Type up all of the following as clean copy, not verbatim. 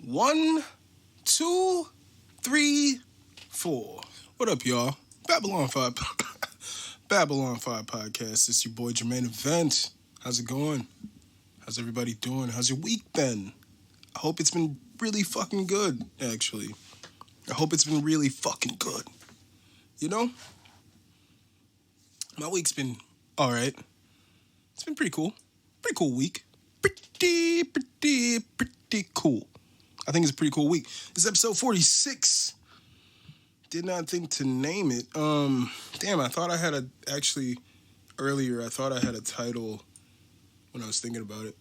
1, 2, 3, 4. What up, y'all? Babylon 5 podcast. It's your boy Jermaine Event. How's it going? How's everybody doing? How's your week been? I hope it's been really fucking good, actually. I hope it's been really fucking good. You know? My week's been alright. It's been pretty cool. Pretty cool week. Pretty cool. I think it's a pretty cool week. This is episode 46. Did not think to name it. Damn, I thought I had earlier I thought I had a title when I was thinking about it.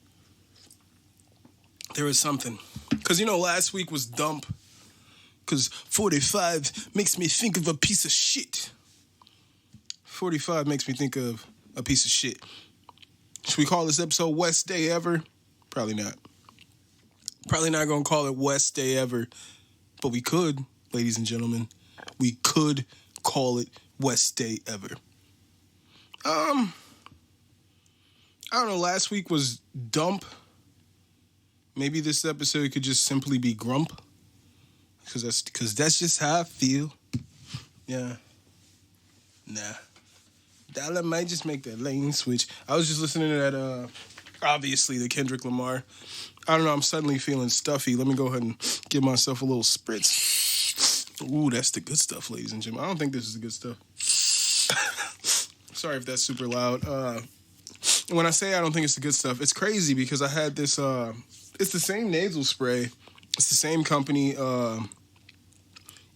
There was something. Because, last week was dump. Because 45 makes me think of a piece of shit. 45 makes me think of a piece of shit. Should we call this episode Worst Day Ever? Probably not. Probably not going to call it Worst Day Ever. But we could, ladies and gentlemen. We could call it Worst Day Ever. I don't know. Last week was dump. Maybe this episode could just simply be grump. Because that's just how I feel. Yeah. Nah. Dollar might just make that lane switch. I was just listening to that, obviously, the Kendrick Lamar. I don't know, I'm suddenly feeling stuffy. Let me go ahead and give myself a little spritz. Ooh, that's the good stuff, ladies and gentlemen. I don't think this is the good stuff. Sorry if that's super loud. When I say I don't think it's the good stuff, it's crazy because I had this, it's the same nasal spray. It's the same company,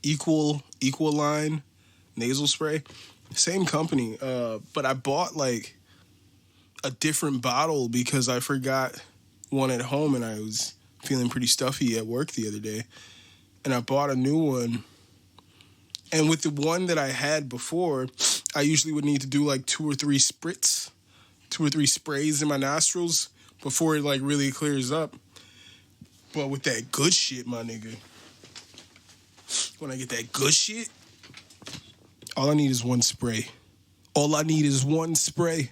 Equaline nasal spray. Same company, but I bought like a different bottle because I forgot one at home and I was feeling pretty stuffy at work the other day. And I bought a new one. And with the one that I had before, I usually would need to do like 2 or 3 sprays in my nostrils before it like really clears up. But with that good shit, my nigga, when I get that good shit, all I need is one spray. All I need is one spray.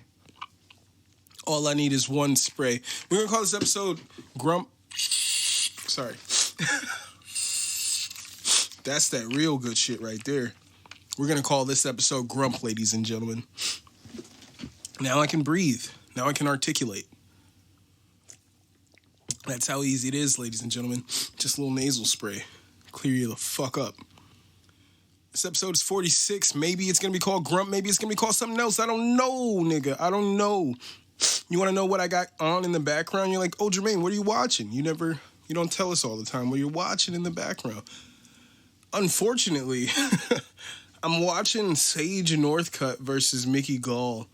All I need is one spray. We're going to call this episode Grump. Sorry. That's that real good shit right there. We're going to call this episode Grump, ladies and gentlemen. Now I can breathe. Now I can articulate. That's how easy it is, ladies and gentlemen. Just a little nasal spray. Clear you the fuck up. This episode is 46. Maybe it's going to be called Grump. Maybe it's going to be called something else. I don't know, nigga. I don't know. You want to know what I got on in the background? You're like, oh, Jermaine, what are you watching? You don't tell us all the time what you're watching in the background. Unfortunately, I'm watching Sage Northcutt versus Mickey Gall.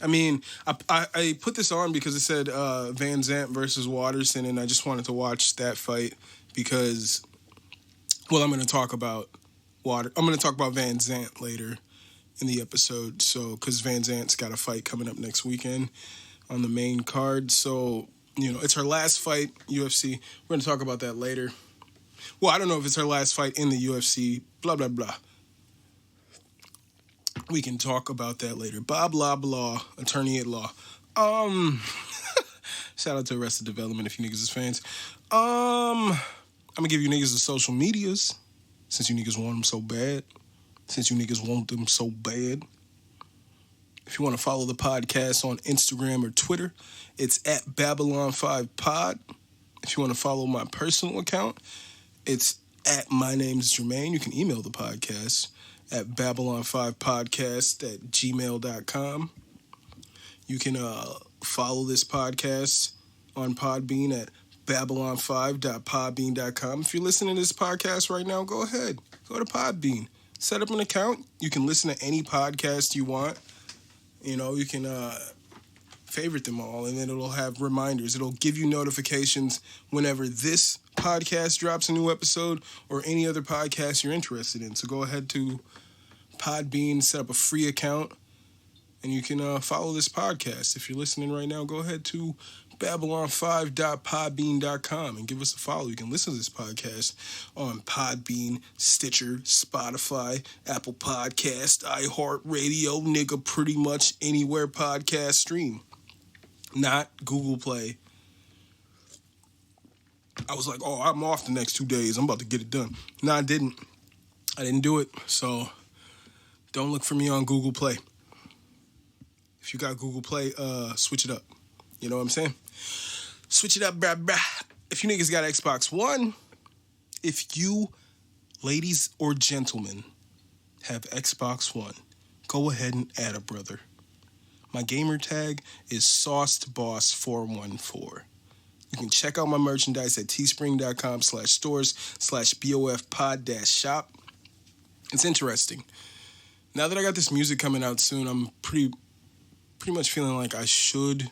I mean, I put this on because it said Van Zant versus Waterson, and I just wanted to watch that fight because, well, I'm going to talk about Van Zant later in the episode. So, because Van Zant's got a fight coming up next weekend on the main card. So, it's her last fight, UFC. We're going to talk about that later. Well, I don't know if it's her last fight in the UFC. Blah, blah, blah. We can talk about that later. Blah, blah, blah. Attorney at law. Shout out to Arrested Development if you niggas is fans. I'm going to give you niggas the social medias. Since you niggas want them so bad. If you want to follow the podcast on Instagram or Twitter, it's at Babylon5Pod. If you want to follow my personal account, it's at My Name's Jermaine. You can email the podcast at Babylon5podcast@gmail.com. You can follow this podcast on Podbean at Babylon5.podbean.com. If you're listening to this podcast right now, go ahead. Go to Podbean. Set up an account. You can listen to any podcast you want. You can favorite them all, and then it'll have reminders. It'll give you notifications whenever this podcast drops a new episode or any other podcast you're interested in. So go ahead to Podbean, set up a free account, and you can follow this podcast. If you're listening right now, go ahead to Babylon5.podbean.com and give us a follow. You can listen to this podcast on Podbean, Stitcher, Spotify, Apple Podcast, iHeartRadio, nigga, pretty much anywhere podcast stream. Not Google Play. I was like, oh, I'm off the next 2 days. I'm about to get it done. No, I didn't. I didn't do it. So don't look for me on Google Play. If you got Google Play, switch it up. You know what I'm saying? Switch it up, brah. If you niggas got Xbox One, if you, ladies or gentlemen, have Xbox One, go ahead and add a brother. My gamer tag is SaucedBoss414. You can check out my merchandise at teespring.com/stores/BOFpod-shop. It's interesting. Now that I got this music coming out soon, I'm pretty much feeling like I should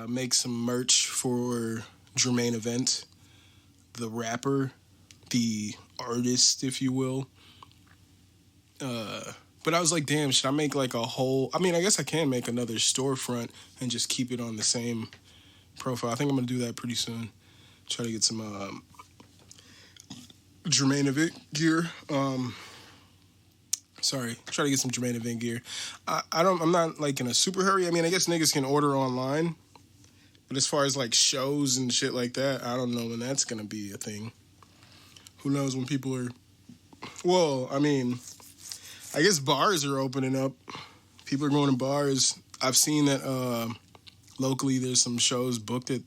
make some merch for Jermaine Event, the rapper, the artist, if you will. But I was like, damn, should I make like a whole... I mean, I guess I can make another storefront and just keep it on the same profile. I think I'm going to do that pretty soon. Try to get some Jermaine Event gear. Try to get some Jermaine Event gear. I'm not like in a super hurry. I mean, I guess niggas can order online. But as far as like shows and shit like that, I don't know when that's going to be a thing. Who knows when people are... Well, I mean... I guess bars are opening up. People are going to bars. I've seen that locally there's some shows booked at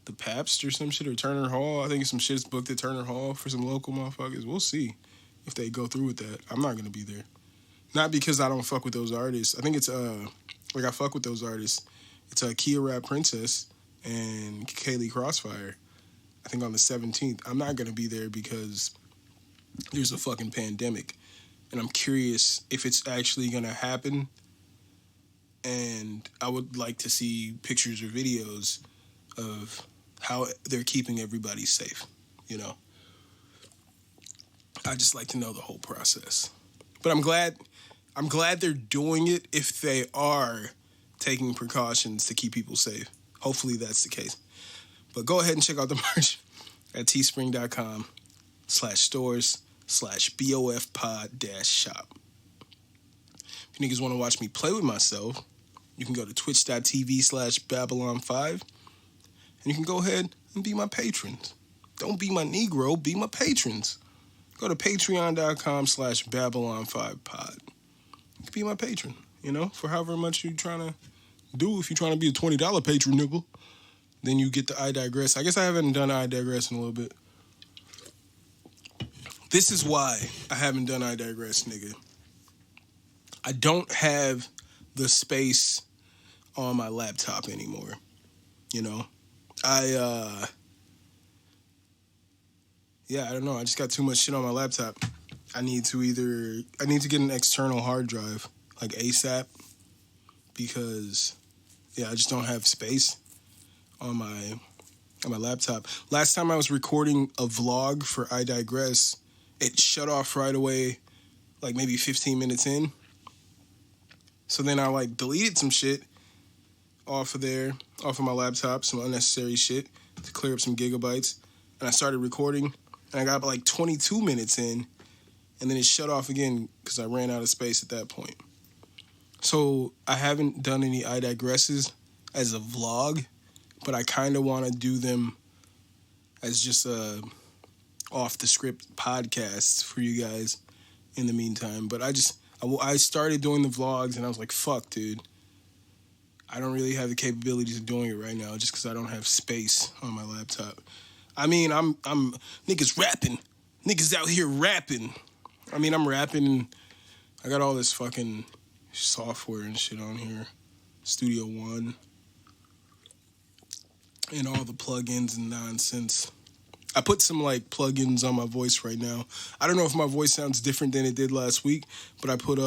the Pabst or some shit, or Turner Hall. I think some shit's booked at Turner Hall for some local motherfuckers. We'll see if they go through with that. I'm not going to be there. Not because I don't fuck with those artists. I think it's, I fuck with those artists. It's Kia Rap Princess and Kaylee Crossfire. I think on the 17th. I'm not going to be there because there's a fucking pandemic. And I'm curious if it's actually going to happen. And I would like to see pictures or videos of how they're keeping everybody safe, you know. I just like to know the whole process. But I'm glad they're doing it if they are taking precautions to keep people safe. Hopefully that's the case. But go ahead and check out the merch at teespring.com/stores/BOFpod-shop. If you niggas want to watch me play with myself, you can go to twitch.tv/Babylon5, and you can go ahead and be my patrons. Don't be my Negro, be my patrons. Go to patreon.com/Babylon5pod. You can be my patron, you know, for however much you're trying to do. If you're trying to be a $20 patron, nigga, then you get the I Digress. I guess I haven't done I Digress in a little bit. This is why I haven't done I Digress, nigga. I don't have the space on my laptop anymore. You know? I don't know. I just got too much shit on my laptop. I need to get an external hard drive, like ASAP, because, I just don't have space on my laptop. Last time I was recording a vlog for I Digress, it shut off right away, like maybe 15 minutes in. So then I like deleted some shit off of my laptop, some unnecessary shit to clear up some gigabytes. And I started recording, and I got like 22 minutes in, and then it shut off again because I ran out of space at that point. So I haven't done any I Digresses as a vlog, but I kind of want to do them as just off the script podcasts for you guys in the meantime. But I started doing the vlogs, and I was like, fuck, dude. I don't really have the capabilities of doing it right now just because I don't have space on my laptop. I mean, I'm niggas rapping. Niggas out here rapping. I mean, I'm rapping, and I got all this fucking software and shit on here. Studio One. And all the plugins and nonsense. I put some, like, plugins on my voice right now. I don't know if my voice sounds different than it did last week, but I put,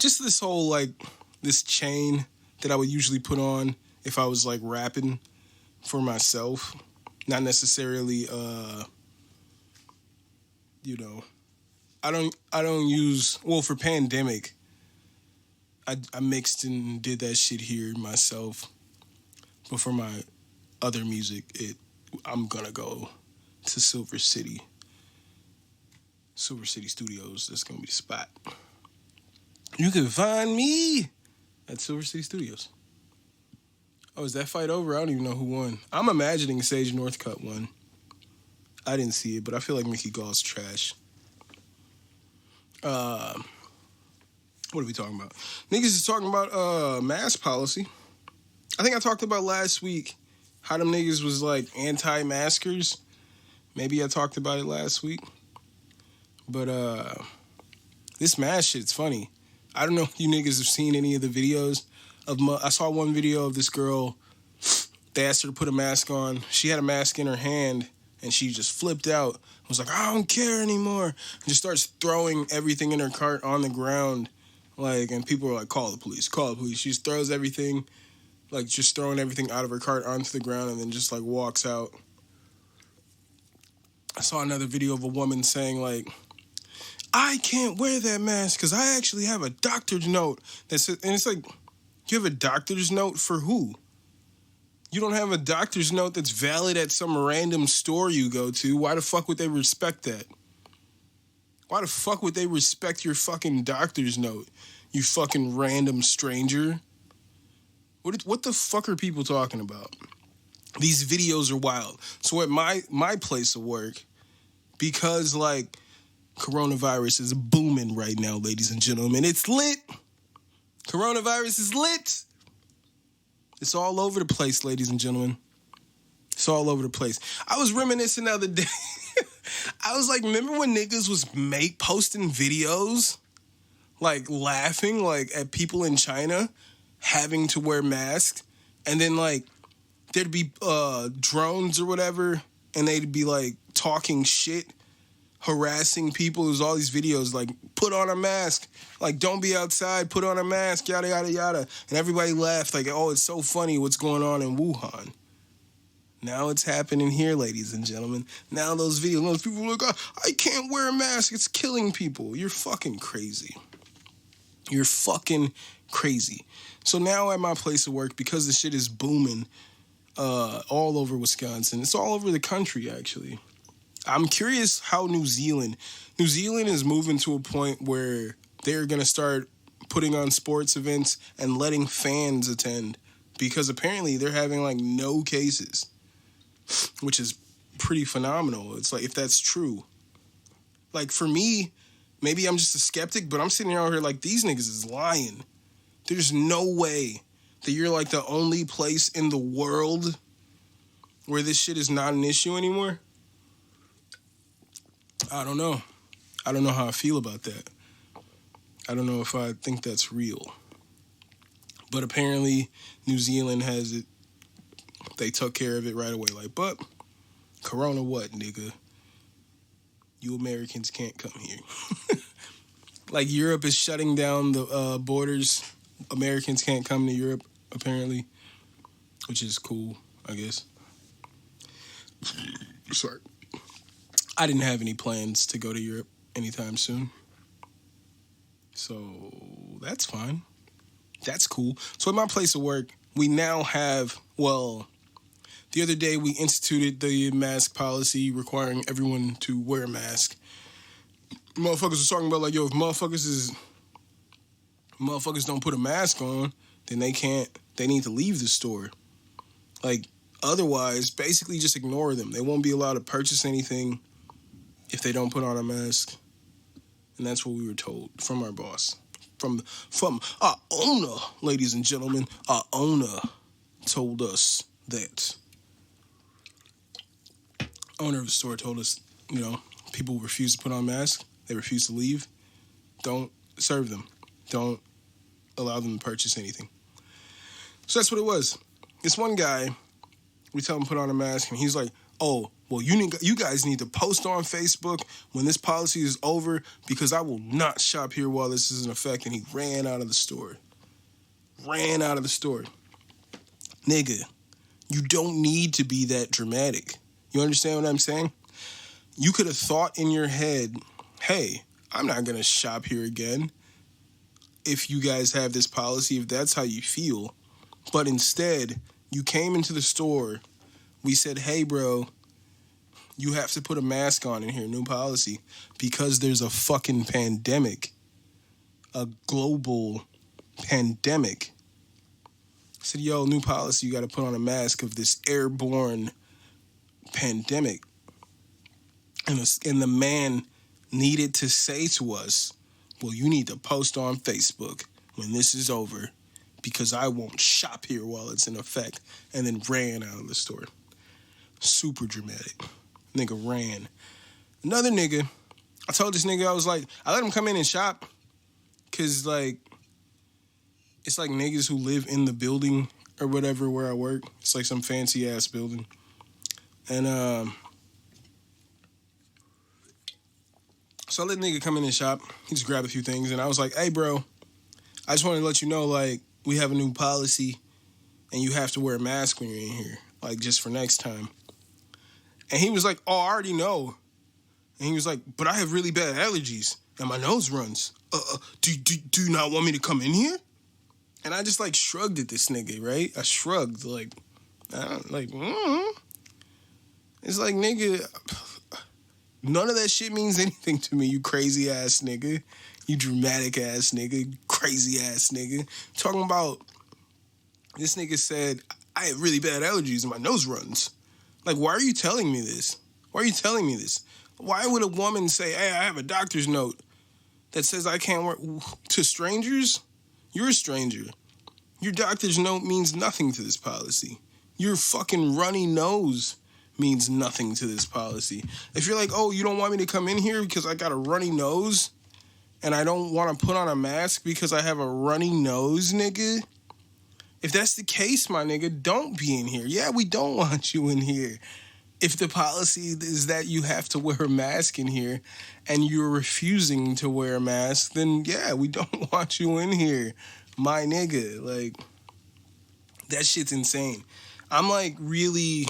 just this whole, like, this chain that I would usually put on if I was, like, rapping for myself. Not necessarily, you know, I don't use, well, for Pandemic, I mixed and did that shit here myself. But for my other music, I'm gonna go to Silver City Studios. That's gonna be the spot. You can find me at Silver City Studios. Oh, is that fight over? I don't even know who won. I'm imagining Sage Northcutt won. I didn't see it, but I feel like Mickey Gall's trash. What are we talking about? Niggas is talking about mask policy. I think I talked about last week how them niggas was like anti-maskers. Maybe I talked about it last week. But this mask shit's funny. I don't know if you niggas have seen any of the videos of I saw one video of this girl. They asked her to put a mask on. She had a mask in her hand and she just flipped out. Was like, I don't care anymore. And just starts throwing everything in her cart on the ground. Like, and people were like, call the police, call the police. She just throws everything, like just throwing everything out of her cart onto the ground and then just like walks out. I saw another video of a woman saying like, I can't wear that mask because I actually have a doctor's note that says, and it's like, you have a doctor's note for who? You don't have a doctor's note that's valid at some random store you go to. Why the fuck would they respect that? Why the fuck would they respect your fucking doctor's note, you fucking random stranger? What the fuck are people talking about? These videos are wild. So at my place of work, because like coronavirus is booming right now, ladies and gentlemen, it's lit. Coronavirus is lit. It's all over the place, ladies and gentlemen. It's all over the place. I was reminiscing the other day. I was like, remember when niggas was posting videos, like laughing like at people in China having to wear masks, and then like there'd be drones or whatever, and they'd be like talking shit, harassing people. There's all these videos like, put on a mask, like don't be outside, put on a mask, yada yada yada, and everybody laughed like, oh, it's so funny what's going on in Wuhan. Now it's happening here, ladies and gentlemen. Now those videos, those people are like, I can't wear a mask, it's killing people. You're fucking crazy. You're fucking crazy. So now at my place of work, because the shit is booming all over Wisconsin, it's all over the country actually. I'm curious how New Zealand is moving to a point where they're going to start putting on sports events and letting fans attend, because apparently they're having like no cases, which is pretty phenomenal. It's like, if that's true, like for me, maybe I'm just a skeptic, but I'm sitting here out here like, these niggas is lying. There's no way that you're like the only place in the world where this shit is not an issue anymore. I don't know. I don't know how I feel about that. I don't know if I think that's real. But apparently New Zealand has it. They took care of it right away. Like, but Corona what, nigga? You Americans can't come here. Like Europe is shutting down the borders. Americans can't come to Europe, apparently. Which is cool, I guess. Sorry. I didn't have any plans to go to Europe anytime soon. So that's fine. That's cool. So at my place of work, we now have, well, the other day we instituted the mask policy requiring everyone to wear a mask. Motherfuckers was talking about like, yo, if motherfuckers don't put a mask on, then they need to leave the store. Like, otherwise, basically just ignore them. They won't be allowed to purchase anything if they don't put on a mask. And that's what we were told from our boss. From our owner, ladies and gentlemen. Our owner told us that. Owner of the store told us, you know, people refuse to put on masks. They refuse to leave. Don't serve them. Don't allow them to purchase anything. So that's what it was. This one guy, we tell him to put on a mask, and he's like, oh, well, you guys need to post on Facebook when this policy is over, because I will not shop here while this is in effect. And he ran out of the store. Nigga, you don't need to be that dramatic. You understand what I'm saying? You could have thought in your head, hey, I'm not going to shop here again if you guys have this policy, if that's how you feel. But instead, you came into the store. We said, hey, bro, you have to put a mask on in here, new policy, because there's a fucking pandemic, a global pandemic. said, yo, new policy, you got to put on a mask of this airborne pandemic. And the man needed to say to us, well, you need to post on Facebook when this is over because I won't shop here while it's in effect. And then ran out of the store. Super dramatic. Nigga ran. Another nigga, I told this nigga, I was like, I let him come in and shop because, like, it's like niggas who live in the building or whatever where I work. It's like some fancy ass building. And so I let the nigga come in and shop. He just grabbed a few things. And I was like, hey, bro, I just wanted to let you know, like, we have a new policy and you have to wear a mask when you're in here. Like, just for next time. And he was like, oh, I already know. And he was like, but I have really bad allergies and my nose runs. Do you not want me to come in here? And I just, like, shrugged at this nigga, right? I shrugged, like, It's like, nigga, none of that shit means anything to me, you crazy-ass nigga. You dramatic-ass nigga, crazy-ass nigga. Talking about, this nigga said, I have really bad allergies and my nose runs. Like, why are you telling me this? Why are you telling me this? Why would a woman say, hey, I have a doctor's note that says I can't work to strangers? You're a stranger. Your doctor's note means nothing to this policy. Your fucking runny nose means nothing to this policy. If you're like, oh, you don't want me to come in here because I got a runny nose and I don't want to put on a mask because I have a runny nose, nigga. If that's the case, my nigga, don't be in here. Yeah, we don't want you in here. If the policy is that you have to wear a mask in here and you're refusing to wear a mask, then yeah, we don't want you in here, my nigga. Like, that shit's insane. I'm, like, really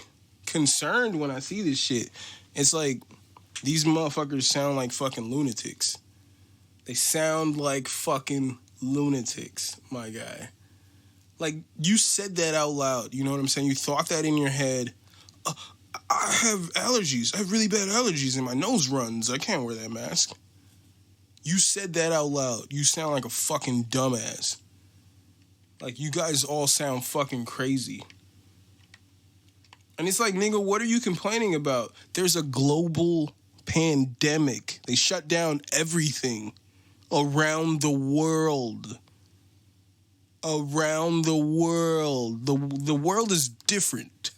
concerned when I see this shit. It's like, these motherfuckers sound like fucking lunatics. They sound like fucking lunatics, my guy. Like, you said that out loud, you know what I'm saying? You thought that in your head. I have allergies. I have really bad allergies and my nose runs. I can't wear that mask. You said that out loud. You sound like a fucking dumbass. Like, you guys all sound fucking crazy. And it's like, nigga, what are you complaining about? There's a global pandemic. They shut down everything around the world. Around the world. The world is different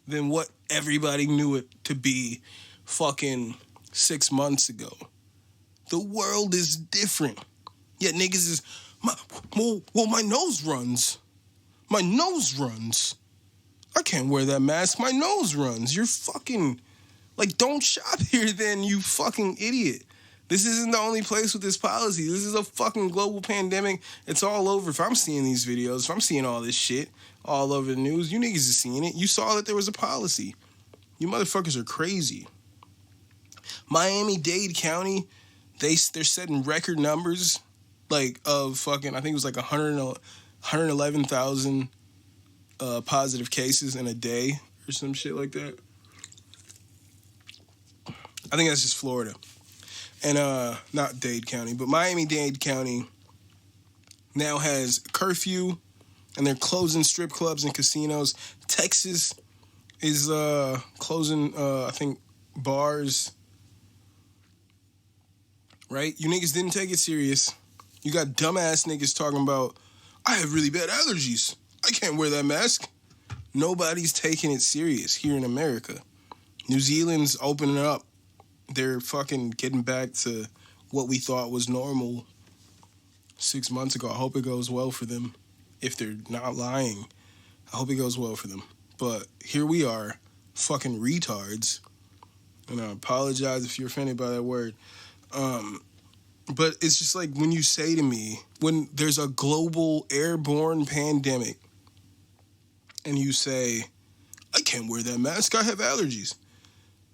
than what everybody knew it to be fucking 6 months ago. The world is different. Yet niggas is, my nose runs. My nose runs. I can't wear that mask. My nose runs. You're fucking, like, don't shop here then, you fucking idiot. This isn't the only place with this policy. This is a fucking global pandemic. It's all over. If I'm seeing these videos, if I'm seeing all this shit all over the news, you niggas are seeing it. You saw that there was a policy. You motherfuckers are crazy. Miami-Dade County, they're setting record numbers, like, of fucking, I think it was like 111,000 positive cases in a day or some shit like that. I think that's just Florida. And not Dade County, but Miami-Dade County now has curfew, and they're closing strip clubs and casinos. Texas is closing, I think, bars. Right? You niggas didn't take it serious. You got dumbass niggas talking about, I have really bad allergies. I can't wear that mask. Nobody's taking it serious here in America. New Zealand's opening up. They're fucking getting back to what we thought was normal 6 months ago. I hope it goes well for them. If they're not lying, I hope it goes well for them. But here we are, fucking retards. And I apologize if you're offended by that word. But it's just like when you say to me, when there's a global airborne pandemic, and you say, I can't wear that mask, I have allergies.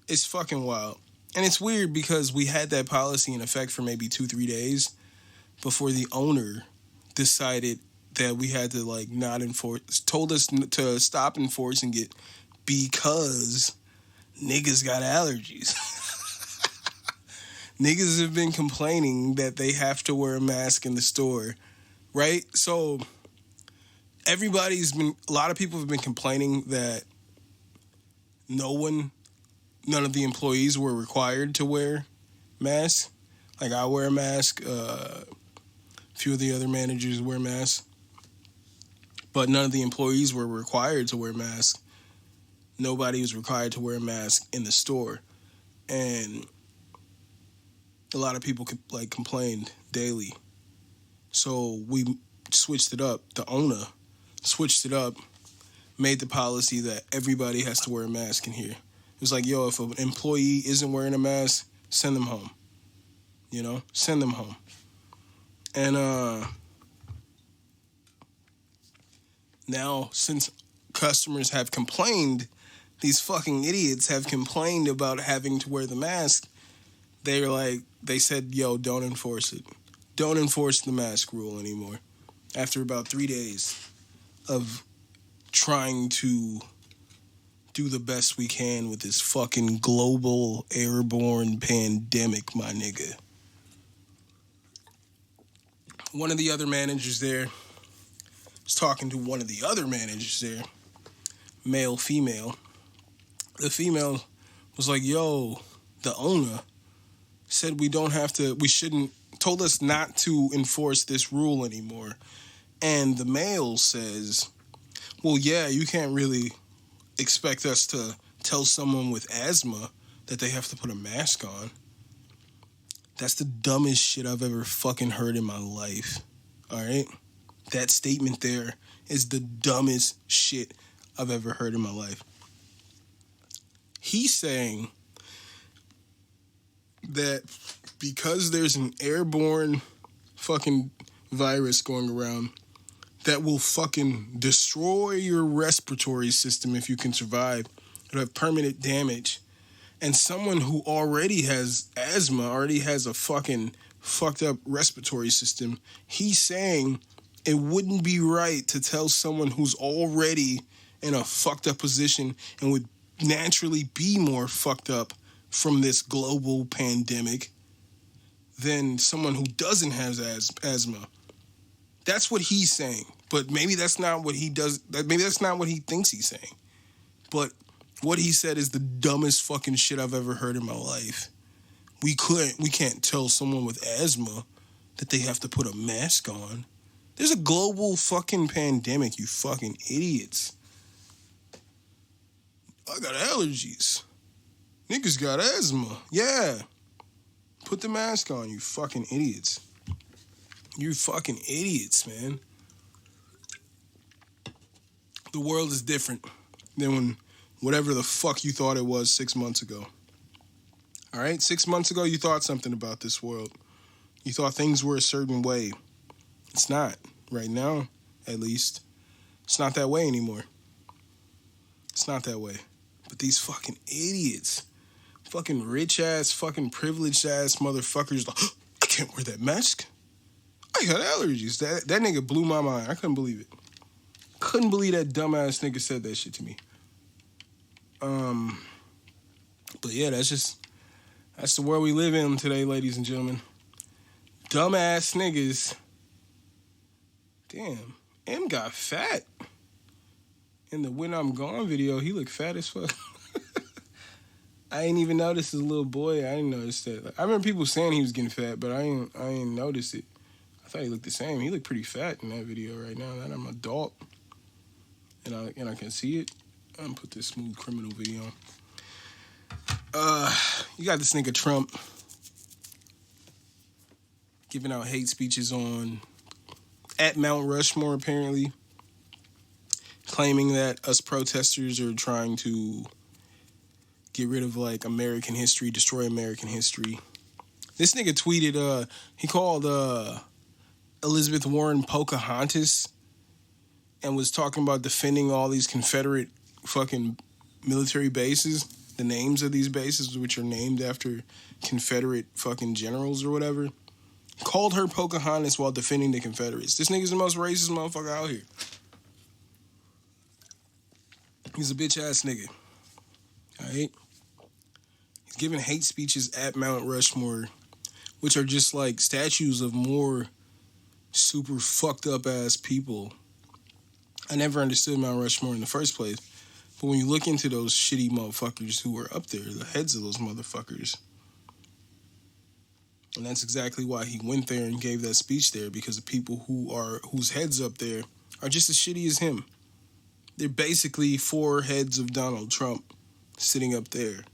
It's fucking wild. And it's weird because we had that policy in effect for maybe 2-3 days before the owner decided that we had to, like, not enforce, told us to stop enforcing it because niggas got allergies. Niggas have been complaining that they have to wear a mask in the store, right? So a lot of people have been complaining that none of the employees were required to wear masks. Like, I wear a mask, a few of the other managers wear masks, but none of the employees were required to wear masks. Nobody was required to wear a mask in the store. And a lot of people complained daily. So we switched it up. The owner switched it up, made the policy that everybody has to wear a mask in here. It was like, yo, if an employee isn't wearing a mask, send them home. Send them home. And now, since customers have complained, these fucking idiots have complained about having to wear the mask, they said, yo, don't enforce it. Don't enforce the mask rule anymore. After about 3 days of trying to do the best we can with this fucking global airborne pandemic, my nigga. One of the other managers there was talking to one of the other managers there, male, female. The female was like, yo, the owner said told us not to enforce this rule anymore. And the male says, well, yeah, you can't really expect us to tell someone with asthma that they have to put a mask on. That's the dumbest shit I've ever fucking heard in my life. All right? That statement there is the dumbest shit I've ever heard in my life. He's saying that because there's an airborne fucking virus going around that will fucking destroy your respiratory system if you can survive, it'll have permanent damage, and someone who already has asthma, already has a fucking fucked up respiratory system, he's saying it wouldn't be right to tell someone who's already in a fucked up position and would naturally be more fucked up from this global pandemic than someone who doesn't have asthma. That's what he's saying. But maybe that's not what he does. Maybe that's not what he thinks he's saying. But what he said is the dumbest fucking shit I've ever heard in my life. We can't tell someone with asthma that they have to put a mask on. There's a global fucking pandemic, you fucking idiots. I got allergies. Niggas got asthma. Yeah. Put the mask on, you fucking idiots. You fucking idiots, man. The world is different than when whatever the fuck you thought it was 6 months ago. All right? 6 months ago, you thought something about this world. You thought things were a certain way. It's not. Right now, at least. It's not that way anymore. It's not that way. But these fucking idiots, fucking rich-ass, fucking privileged-ass motherfuckers, like, I can't wear that mask. I got allergies. That nigga blew my mind. I couldn't believe it. Couldn't believe that dumbass nigga said that shit to me. But yeah, that's the world we live in today, ladies and gentlemen. Dumbass niggas. Damn, M got fat. In the When I'm Gone video, he looked fat as fuck. I ain't even noticed as a little boy. I didn't notice that. Like, I remember people saying he was getting fat, but I ain't noticed it. I thought he looked the same. He looked pretty fat in that video right now. That I'm an adult, and I can see it. I'm gonna put this Smooth Criminal video on. You got this nigga Trump giving out hate speeches at Mount Rushmore, apparently, claiming that us protesters are trying to get rid of, like, American history, destroy American history. This nigga tweeted, he called Elizabeth Warren Pocahontas and was talking about defending all these Confederate fucking military bases, the names of these bases, which are named after Confederate fucking generals or whatever. Called her Pocahontas while defending the Confederates. This nigga's the most racist motherfucker out here. He's a bitch-ass nigga. Alright? He's giving hate speeches at Mount Rushmore, which are just like statues of more super fucked up-ass people I never understood Mount Rushmore in the first place. But when you look into those shitty motherfuckers who were up there, the heads of those motherfuckers, and that's exactly why he went there and gave that speech there, because the people whose heads up there are just as shitty as him. They're basically four heads of Donald Trump sitting up there,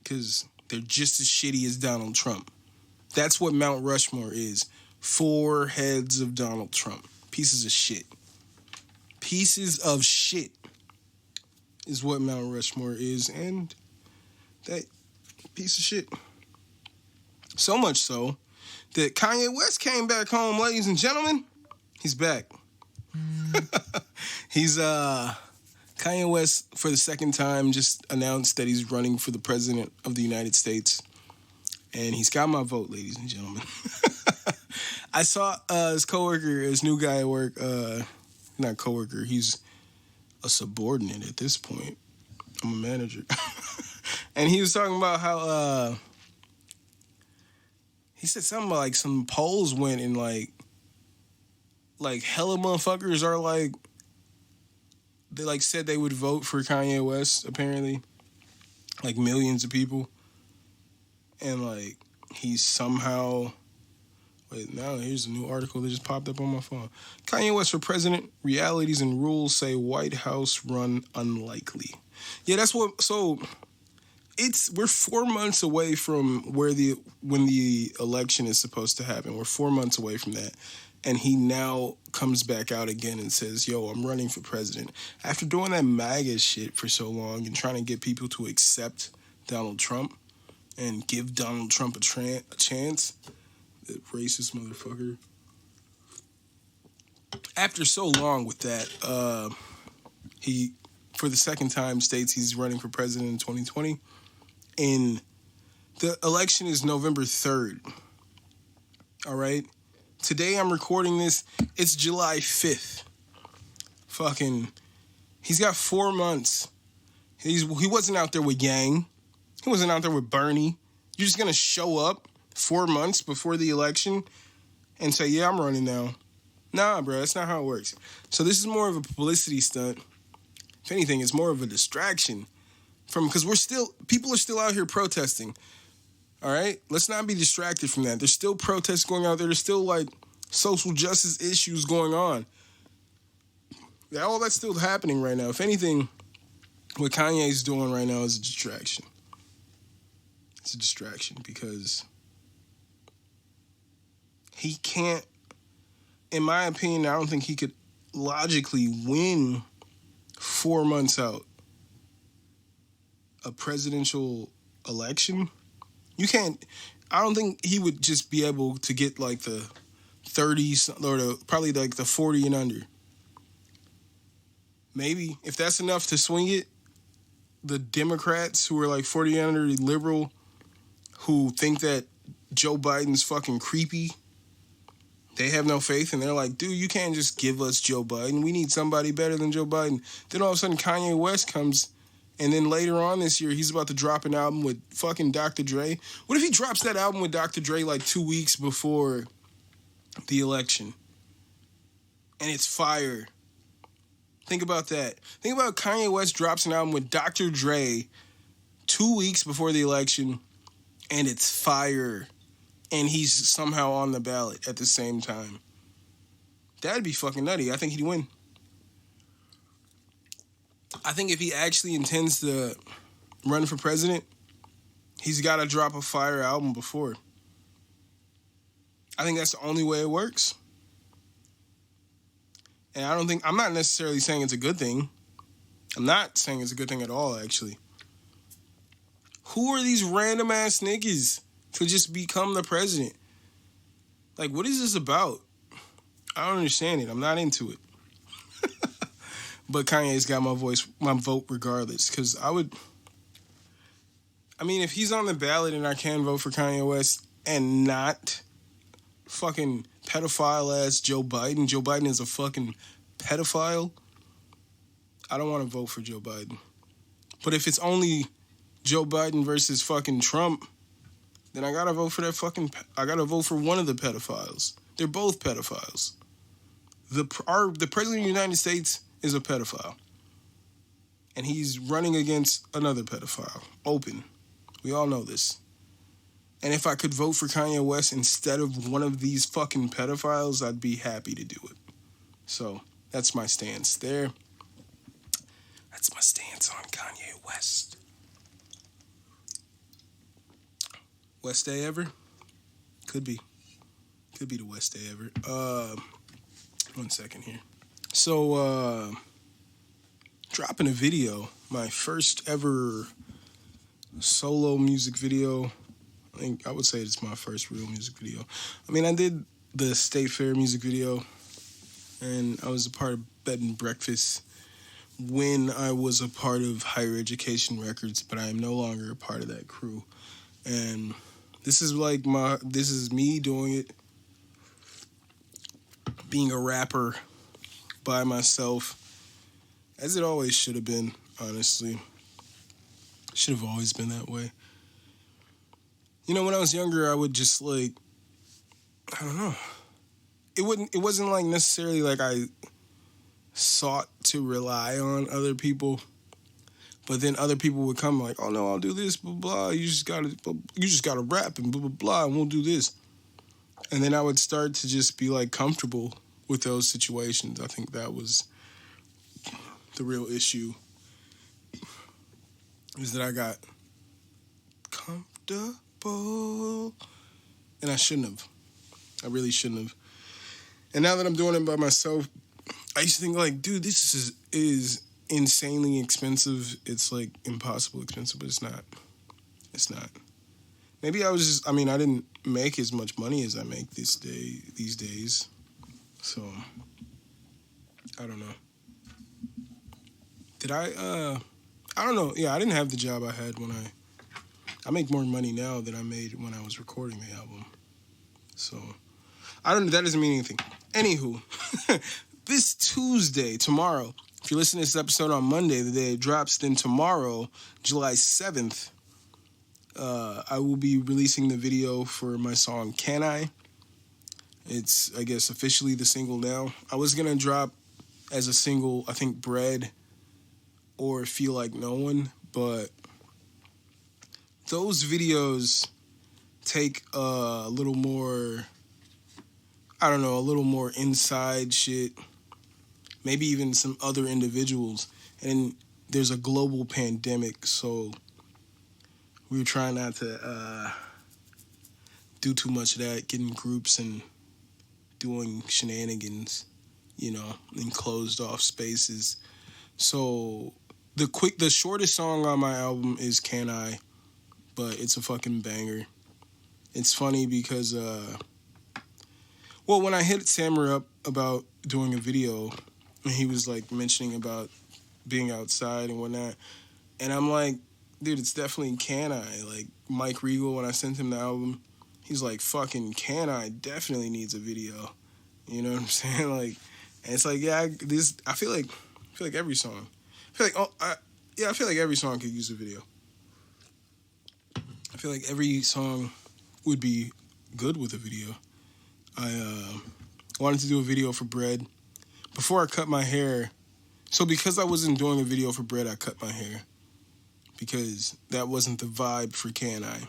because they're just as shitty as Donald Trump. That's what Mount Rushmore is. Four heads of Donald Trump. Pieces of shit. Pieces of shit is what Mount Rushmore is, and that piece of shit. So much so that Kanye West came back home, ladies and gentlemen. He's back. Kanye West, for the second time, just announced that he's running for the president of the United States. And he's got my vote, ladies and gentlemen. I saw his coworker, his new guy at work, not coworker, he's a subordinate at this point. I'm a manager. And he was talking about how, he said something about, like, some polls went and, like hella motherfuckers are, like, they, like, said they would vote for Kanye West, apparently. Like, millions of people. And, like, he's somehow... Wait, now here's a new article that just popped up on my phone. Kanye West for president. Realities and rules say White House run unlikely. Yeah, that's what... So, we're 4 months away from when the election is supposed to happen. We're 4 months away from that. And he now comes back out again and says, yo, I'm running for president. After doing that MAGA shit for so long and trying to get people to accept Donald Trump and give Donald Trump a chance, that racist motherfucker. After so long with that, he, for the second time, states he's running for president in 2020. And the election is November 3rd. All right? Today I'm recording this. It's July 5th. Fucking, he's got 4 months. He wasn't out there with Yang. He wasn't out there with Bernie. You're just going to show up 4 months before the election and say, yeah, I'm running now. Nah, bro, that's not how it works. So this is more of a publicity stunt. If anything, it's more of a distraction because people are still out here protesting. All right? Let's not be distracted from that. There's still protests going out there. There's still, like, social justice issues going on. All that's still happening right now. If anything, what Kanye's doing right now is a distraction. It's a distraction because he can't, in my opinion, I don't think he could logically win 4 months out a presidential election. You can't, I don't think he would just be able to get like the 30s or probably like the 40 and under. Maybe, if that's enough to swing it, the Democrats who are like 40 and under, liberal, who think that Joe Biden's fucking creepy, they have no faith, and they're like, dude, you can't just give us Joe Biden. We need somebody better than Joe Biden. Then all of a sudden Kanye West comes, and then later on this year, he's about to drop an album with fucking Dr. Dre. What if he drops that album with Dr. Dre like 2 weeks before the election? And it's fire. Think about that. Think about Kanye West drops an album with Dr. Dre 2 weeks before the election, and it's fire. And he's somehow on the ballot at the same time. That'd be fucking nutty. I think he'd win. I think if he actually intends to run for president, he's got to drop a fire album before. I think that's the only way it works. And I'm not necessarily saying it's a good thing. I'm not saying it's a good thing at all, actually. Who are these random ass niggas to just become the president? Like, what is this about? I don't understand it. I'm not into it. But Kanye's got my vote regardless. Because if he's on the ballot and I can vote for Kanye West and not fucking pedophile ass Joe Biden. Joe Biden is a fucking pedophile. I don't want to vote for Joe Biden. But if it's only Joe Biden versus fucking Trump, then I gotta vote for one of the pedophiles. They're both pedophiles. The president of the United States is a pedophile. And he's running against another pedophile. Open. We all know this. And if I could vote for Kanye West instead of one of these fucking pedophiles, I'd be happy to do it. So, that's my stance there. That's my stance on Kanye West. West day ever? Could be. Could be the West day ever. 1 second here. So, dropping a video. My first ever solo music video. I would say it's my first real music video. I mean, I did the State Fair music video, and I was a part of Bed and Breakfast when I was a part of Higher Education Records, but I am no longer a part of that crew. And this is me doing it, being a rapper by myself, as it always should have been, honestly. Should have always been that way. You know, when I was younger, I would just I don't know. It wasn't like necessarily like I sought to rely on other people, but then other people would come like, oh no, I'll do this, blah blah. You just gotta rap and blah blah blah, and we'll do this. And then I would start to just be like comfortable with those situations. I think that was the real issue. Is that I got comfortable. And I shouldn't have. I really shouldn't have. And now that I'm doing it by myself, I used to think like, dude, this is insanely expensive. It's like impossible expensive, but it's not. It's not. Maybe I didn't make as much money as I make these days. So, I don't know. Did I don't know. Yeah, I didn't have the job I had when I make more money now than I made when I was recording the album. So, that doesn't mean anything. Anywho, this Tuesday, tomorrow, if you're listening to this episode on Monday, the day it drops, then tomorrow, July 7th, I will be releasing the video for my song, Can I? It's, I guess, officially the single now. I was going to drop as a single, I think, Bread or Feel Like No One, but those videos take a little more, I don't know, a little more inside shit, maybe even some other individuals. And there's a global pandemic, so we were trying not to do too much of that, getting groups and doing shenanigans, you know, in closed off spaces. So the shortest song on my album is Can I? But it's a fucking banger. It's funny because, when I hit Sammer up about doing a video, and he was, like, mentioning about being outside and whatnot, and I'm like, dude, it's definitely Can I? Like, Mike Regal, when I sent him the album, he's like, fucking Can I definitely needs a video. You know what I'm saying? Like, and it's like, yeah, I feel like every song. I feel like every song could use a video. I feel like every song would be good with a video. I wanted to do a video for Bread. Before I cut my hair, so because I wasn't doing a video for Bread, I cut my hair. Because that wasn't the vibe for Can I?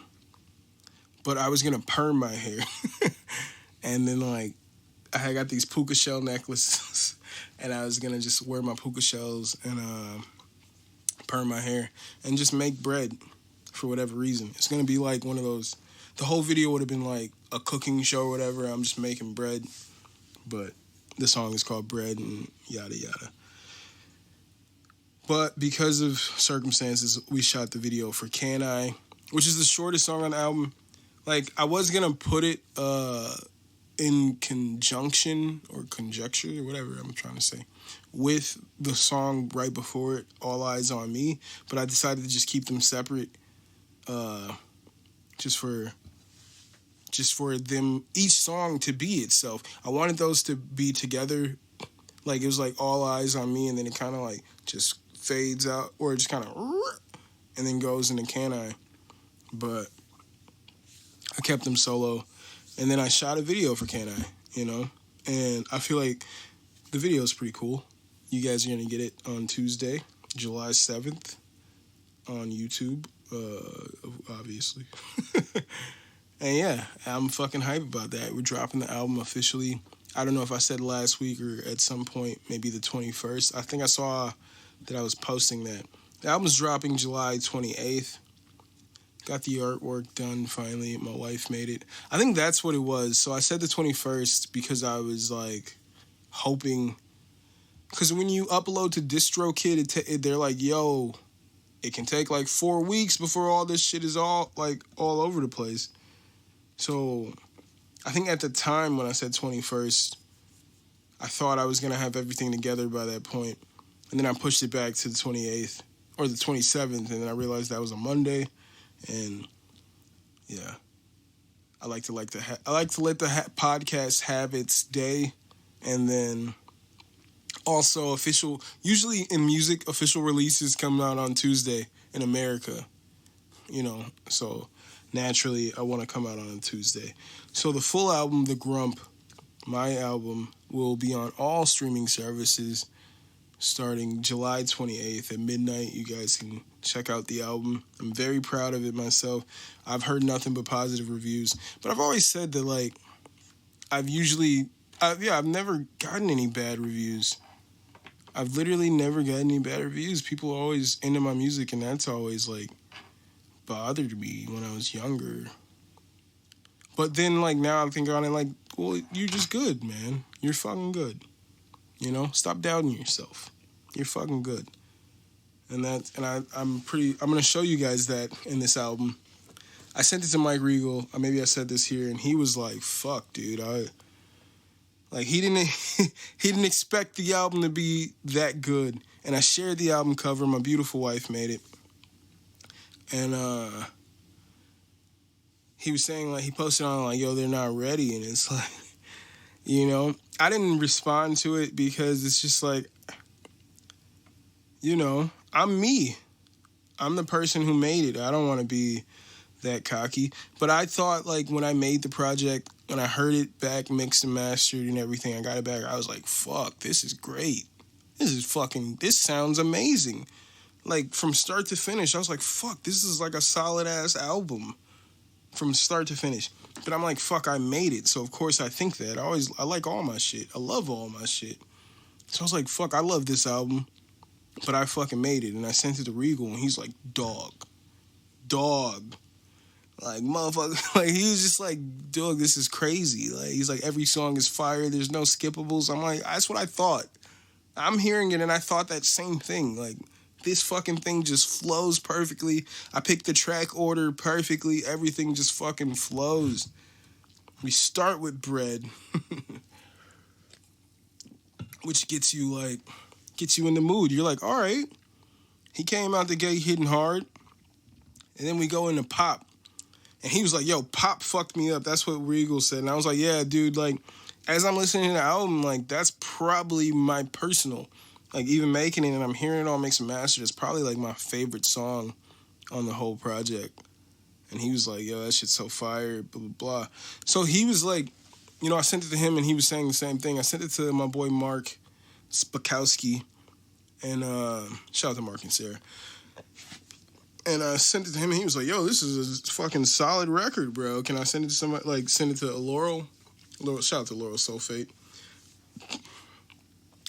But I was going to perm my hair. And then, like, I got these puka shell necklaces. And I was going to just wear my puka shells and perm my hair. And just make bread. For whatever reason. It's going to be like one of those, the whole video would have been like a cooking show or whatever. I'm just making bread. But the song is called Bread and yada yada. But because of circumstances, we shot the video for Can I? Which is the shortest song on the album. Like, I was going to put it in conjunction or conjecture or whatever I'm trying to say with the song right before it, All Eyes on Me. But I decided to just keep them separate. Just for them, each song to be itself. I wanted those to be together. Like, it was like All Eyes on Me, and then it kind of like just fades out, or it just kind of, and then goes into Can I? But I kept them solo, and then I shot a video for Can I, you know? And I feel like the video is pretty cool. You guys are going to get it on Tuesday, July 7th on YouTube, obviously. And yeah, I'm fucking hype about that. We're dropping the album officially. I don't know if I said last week or at some point, maybe the 21st. I think I saw that I was posting that. The album's dropping July 28th. Got the artwork done finally. My wife made it. I think that's what it was. So I said the 21st because I was like hoping. Because when you upload to DistroKid, they're like, yo, it can take like 4 weeks before all this shit is all over the place. So I think at the time when I said 21st, I thought I was going to have everything together by that point. And then I pushed it back to the 28th or the 27th. And then I realized that was a Monday. And yeah, I like to let the podcast have its day. And then also usually in music, official releases come out on Tuesday in America, so naturally I want to come out on a Tuesday. So the full album, The Grump, my album, will be on all streaming services starting July 28th at midnight. You guys can check out the album. I'm very proud of it myself. I've heard nothing but positive reviews, but I've always said that I've never gotten any bad reviews. I've literally never gotten any bad reviews. People are always into my music, and that's always, bothered me when I was younger. But then, now I'm thinking on it, well, you're just good, man. You're fucking good. Stop doubting yourself. You're fucking good. I'm going to show you guys that in this album. I sent it to Mike Regal. Maybe I said this here, and he was like, fuck, dude, he didn't expect the album to be that good. And I shared the album cover. My beautiful wife made it. And he was saying, he posted on, yo, they're not ready. And it's I didn't respond to it because it's just I'm me. I'm the person who made it. I don't want to be that cocky. But I thought, when I made the project, when I heard it back, mixed and mastered and everything, I got it back, I was like, fuck, this is great. This sounds amazing. From start to finish, I was like, fuck, this is a solid-ass album from start to finish. But I'm like, fuck, I made it. So, of course, I think that. I like all my shit. I love all my shit. So I was like, fuck, I love this album. But I fucking made it. And I sent it to Regal, and he's like, dog. Motherfucker, he was just like, dog, this is crazy. He's like, every song is fire. There's no skippables. I'm like, that's what I thought. I'm hearing it, and I thought that same thing. This fucking thing just flows perfectly. I picked the track order perfectly. Everything just fucking flows. We start with Bread, which gets you in the mood. You're like, all right. He came out the gate hitting hard. And then we go into Pop. And he was like, yo, Pop fucked me up. That's what Regal said. And I was like, yeah, dude, as I'm listening to the album, that's probably my personal, even making it and I'm hearing it all mixed and mastered, it's probably, my favorite song on the whole project. And he was like, yo, that shit's so fire, blah, blah, blah. So he was like, I sent it to him and he was saying the same thing. I sent it to my boy Mark Spakowski. And shout out to Mark and Sarah. And I sent it to him, and he was like, yo, this is a fucking solid record, bro. Can I send it to somebody, send it to Laurel? Shout out to Laurel Sulfate.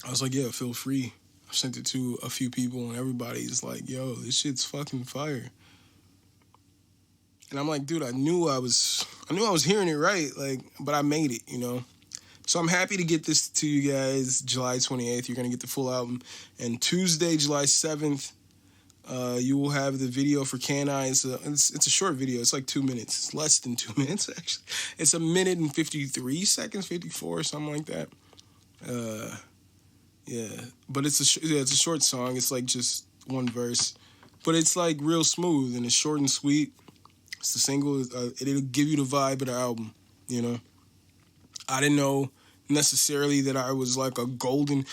I was like, yeah, feel free. I sent it to a few people, and everybody's like, yo, this shit's fucking fire. And I'm like, dude, I knew I was hearing it right, but I made it, So I'm happy to get this to you guys July 28th. You're going to get the full album. And Tuesday, July 7th, you will have the video for Can I. It's a short video. It's 2 minutes. It's less than 2 minutes, actually. It's 1 minute and 53 seconds, 54, something like that. Yeah. But it's a short song. It's just one verse. But it's real smooth, and it's short and sweet. It's the single. It'll give you the vibe of the album, I didn't know necessarily that I was a golden...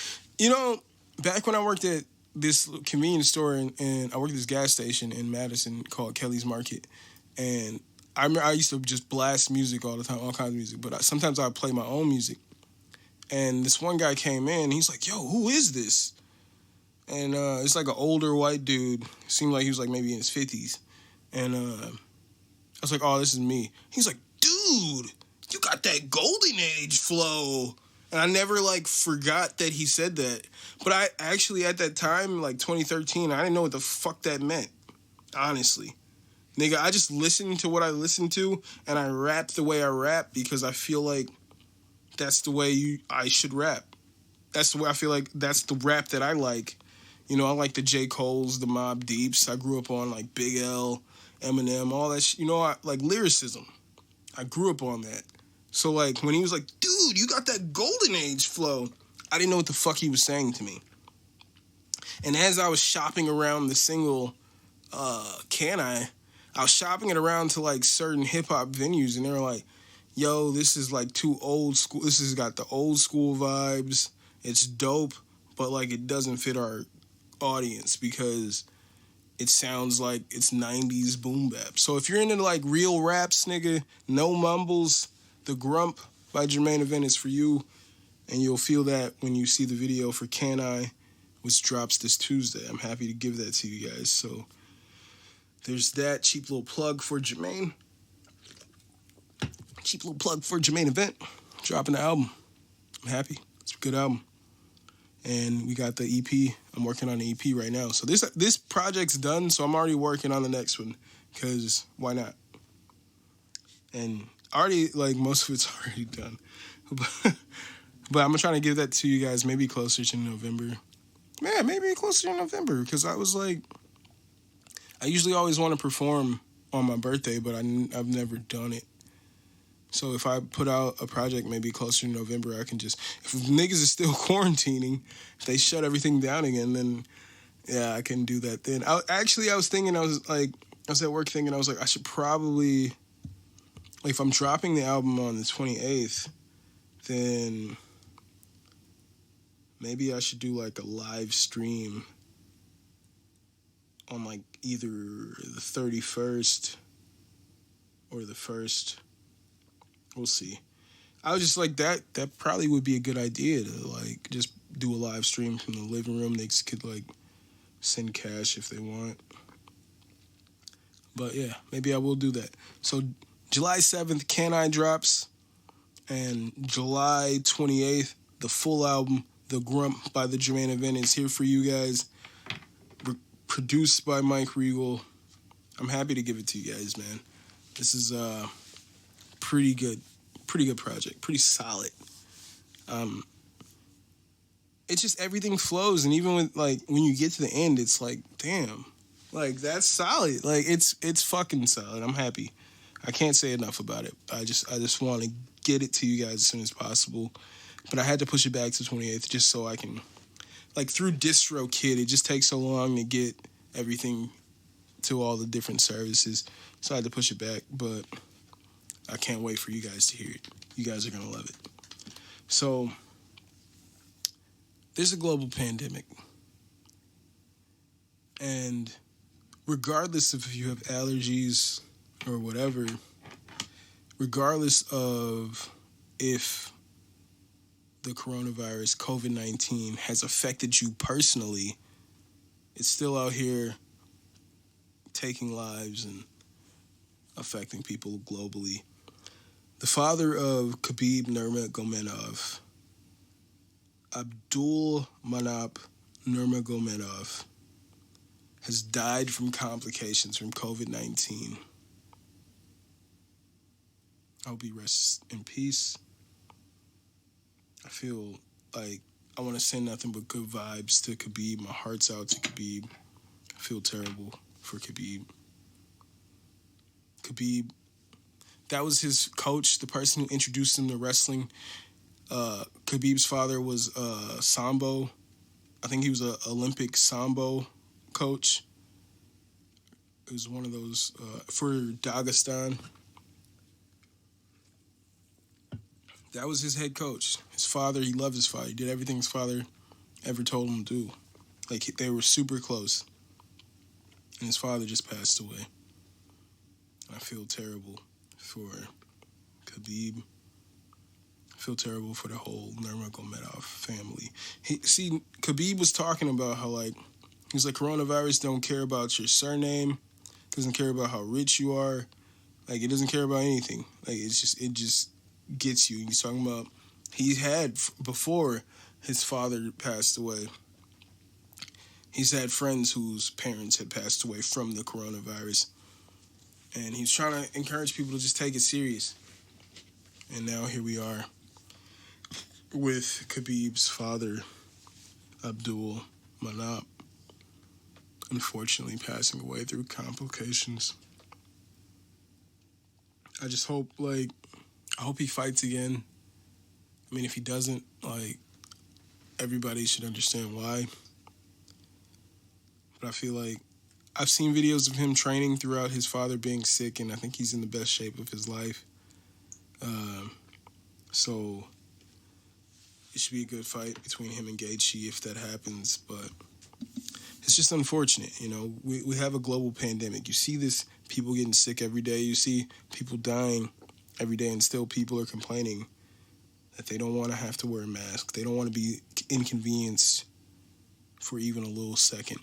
back when I worked at this convenience store and I worked at this gas station in Madison called Kelly's Market. And I remember I used to just blast music all the time, all kinds of music. But sometimes I would play my own music. And this one guy came in. He's like, yo, who is this? And it's like an older white dude. Seemed like he was like maybe in his 50s. And I was like, oh, this is me. He's like, dude, you got that golden age flow. And I never like forgot that he said that. But I actually at that time, like 2013, I didn't know what the fuck that meant. Honestly. Nigga, I just listened to what I listened to and I rap the way I rap because I feel like that's the way I should rap. That's the way I feel like that's the rap that I like. You know, I like the J. Cole's, the Mobb Deeps. I grew up on like Big L, Eminem, all that shit. You know, I like lyricism. I grew up on that. So like when he was like, dude, you got that golden age flow, I didn't know what the fuck he was saying to me. And as I was shopping around the single, I was shopping it around to like certain hip hop venues, and they were like, yo, this is like too old school. This has got the old school vibes. It's dope, but like it doesn't fit our audience because it sounds like it's 90s boom bap. So if you're into like real raps, nigga, no mumbles, The Grump by Jermaine Event is for you, and you'll feel that when you see the video for Can I, which drops this Tuesday. I'm happy to give that to you guys. So there's that cheap little plug for Jermaine. Cheap little plug for Jermaine Event. Dropping the album. I'm happy. It's a good album. And we got the EP. I'm working on the EP right now. So this project's done, so I'm already working on the next one. Because why not? And already, like, most of it's already done. But I'm trying to give that to you guys maybe closer to November. Yeah, maybe closer to November. Because I was like, I usually always want to perform on my birthday, but I've never done it. So if I put out a project maybe closer to November, I can just, if niggas is still quarantining, if they shut everything down again, then yeah, I can do that then. I was thinking, I was at work thinking, I was like, I should probably, like if I'm dropping the album on the 28th, then maybe I should do like a live stream on like either the 31st or the 1st. We'll see. I was just like, that probably would be a good idea to like just do a live stream from the living room. They could like send cash if they want. But yeah, maybe I will do that. So July 7th, Can I drops, and July 28th, the full album, The Grump by the Jermaine Event is here for you guys. Produced by Mike Regal. I'm happy to give it to you guys, man. This is pretty good project, pretty solid. It's just everything flows, and even with like when you get to the end, it's like, damn, like that's solid. Like it's fucking solid. I'm happy. I can't say enough about it. I just want to get it to you guys as soon as possible, but I had to push it back to 28th just so I can, like through DistroKid, it just takes so long to get everything to all the different services, so I had to push it back, but I can't wait for you guys to hear it. You guys are going to love it. So, there's a global pandemic. And regardless of if you have allergies or whatever, regardless of if the coronavirus, COVID-19, has affected you personally, it's still out here taking lives and affecting people globally. The father of Khabib Nurmagomedov, Abdul Manap Nurmagomedov, has died from complications from COVID-19. I hope he rests in peace. I feel like I want to send nothing but good vibes to Khabib. My heart's out to Khabib. I feel terrible for Khabib. Khabib, that was his coach, the person who introduced him to wrestling. Khabib's father was Sambo. I think he was an Olympic Sambo coach. It was one of those for Dagestan. That was his head coach. His father, he loved his father. He did everything his father ever told him to do. Like, they were super close. And his father just passed away. I feel terrible for Khabib. I feel terrible for the whole Nurmagomedov family. Khabib was talking about how, like, he's like, coronavirus don't care about your surname, doesn't care about how rich you are, like, it doesn't care about anything. Like, it just gets you. He's talking about he had, before his father passed away, he's had friends whose parents had passed away from the coronavirus. And he's trying to encourage people to just take it serious. And now here we are with Khabib's father, Abdul Manap, unfortunately passing away through complications. I just hope, I hope he fights again. I mean, if he doesn't, everybody should understand why. But I feel like I've seen videos of him training throughout his father being sick, and I think he's in the best shape of his life. So it should be a good fight between him and Gaethje if that happens. But it's just unfortunate, you know. We have a global pandemic. You see this, people getting sick every day. You see people dying every day, and still people are complaining that they don't want to have to wear a mask. They don't want to be inconvenienced for even a little second.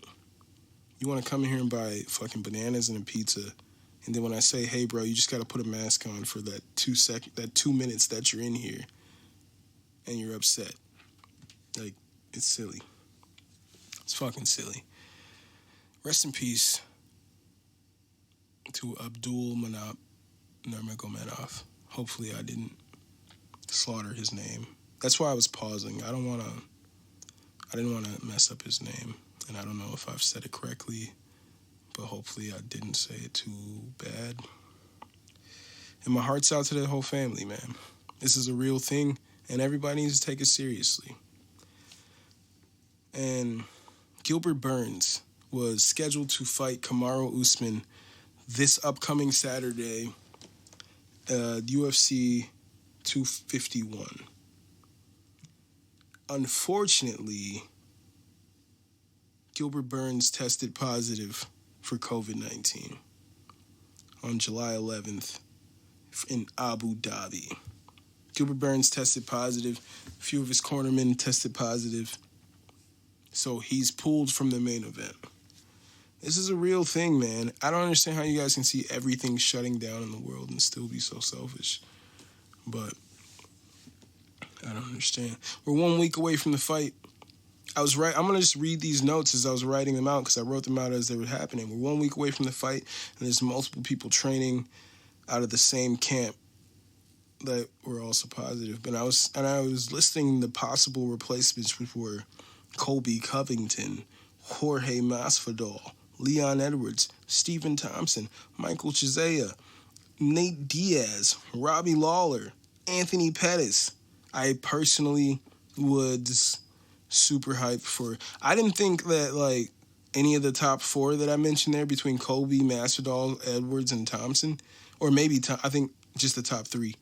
You want to come in here and buy fucking bananas and a pizza, and then when I say, hey, bro, you just got to put a mask on for that 2 minutes that you're in here, and you're upset. Like, it's silly. It's fucking silly. Rest in peace to Abdul Manap Nurmagomedov. Hopefully I didn't slaughter his name. That's why I was pausing. I didn't want to mess up his name. And I don't know if I've said it correctly, but hopefully I didn't say it too bad. And my heart's out to the whole family, man. This is a real thing, and everybody needs to take it seriously. And Gilbert Burns was scheduled to fight Kamaru Usman this upcoming Saturday, UFC 251. Unfortunately, Gilbert Burns tested positive for COVID-19 on July 11th in Abu Dhabi. Gilbert Burns tested positive. A few of his cornermen tested positive. So he's pulled from the main event. This is a real thing, man. I don't understand how you guys can see everything shutting down in the world and still be so selfish. But I don't understand. We're 1 week away from the fight. I'm going to just read these notes as I was writing them out because I wrote them out as they were happening. We're 1 week away from the fight, and there's multiple people training out of the same camp that were also positive. But I was listing the possible replacements, which were Colby Covington, Jorge Masvidal, Leon Edwards, Stephen Thompson, Michael Chiesa, Nate Diaz, Robbie Lawler, Anthony Pettis. I personally was super hyped for. I didn't think that any of the top four that I mentioned there between Colby, Masvidal, Edwards, and Thompson, or maybe I think just the top three.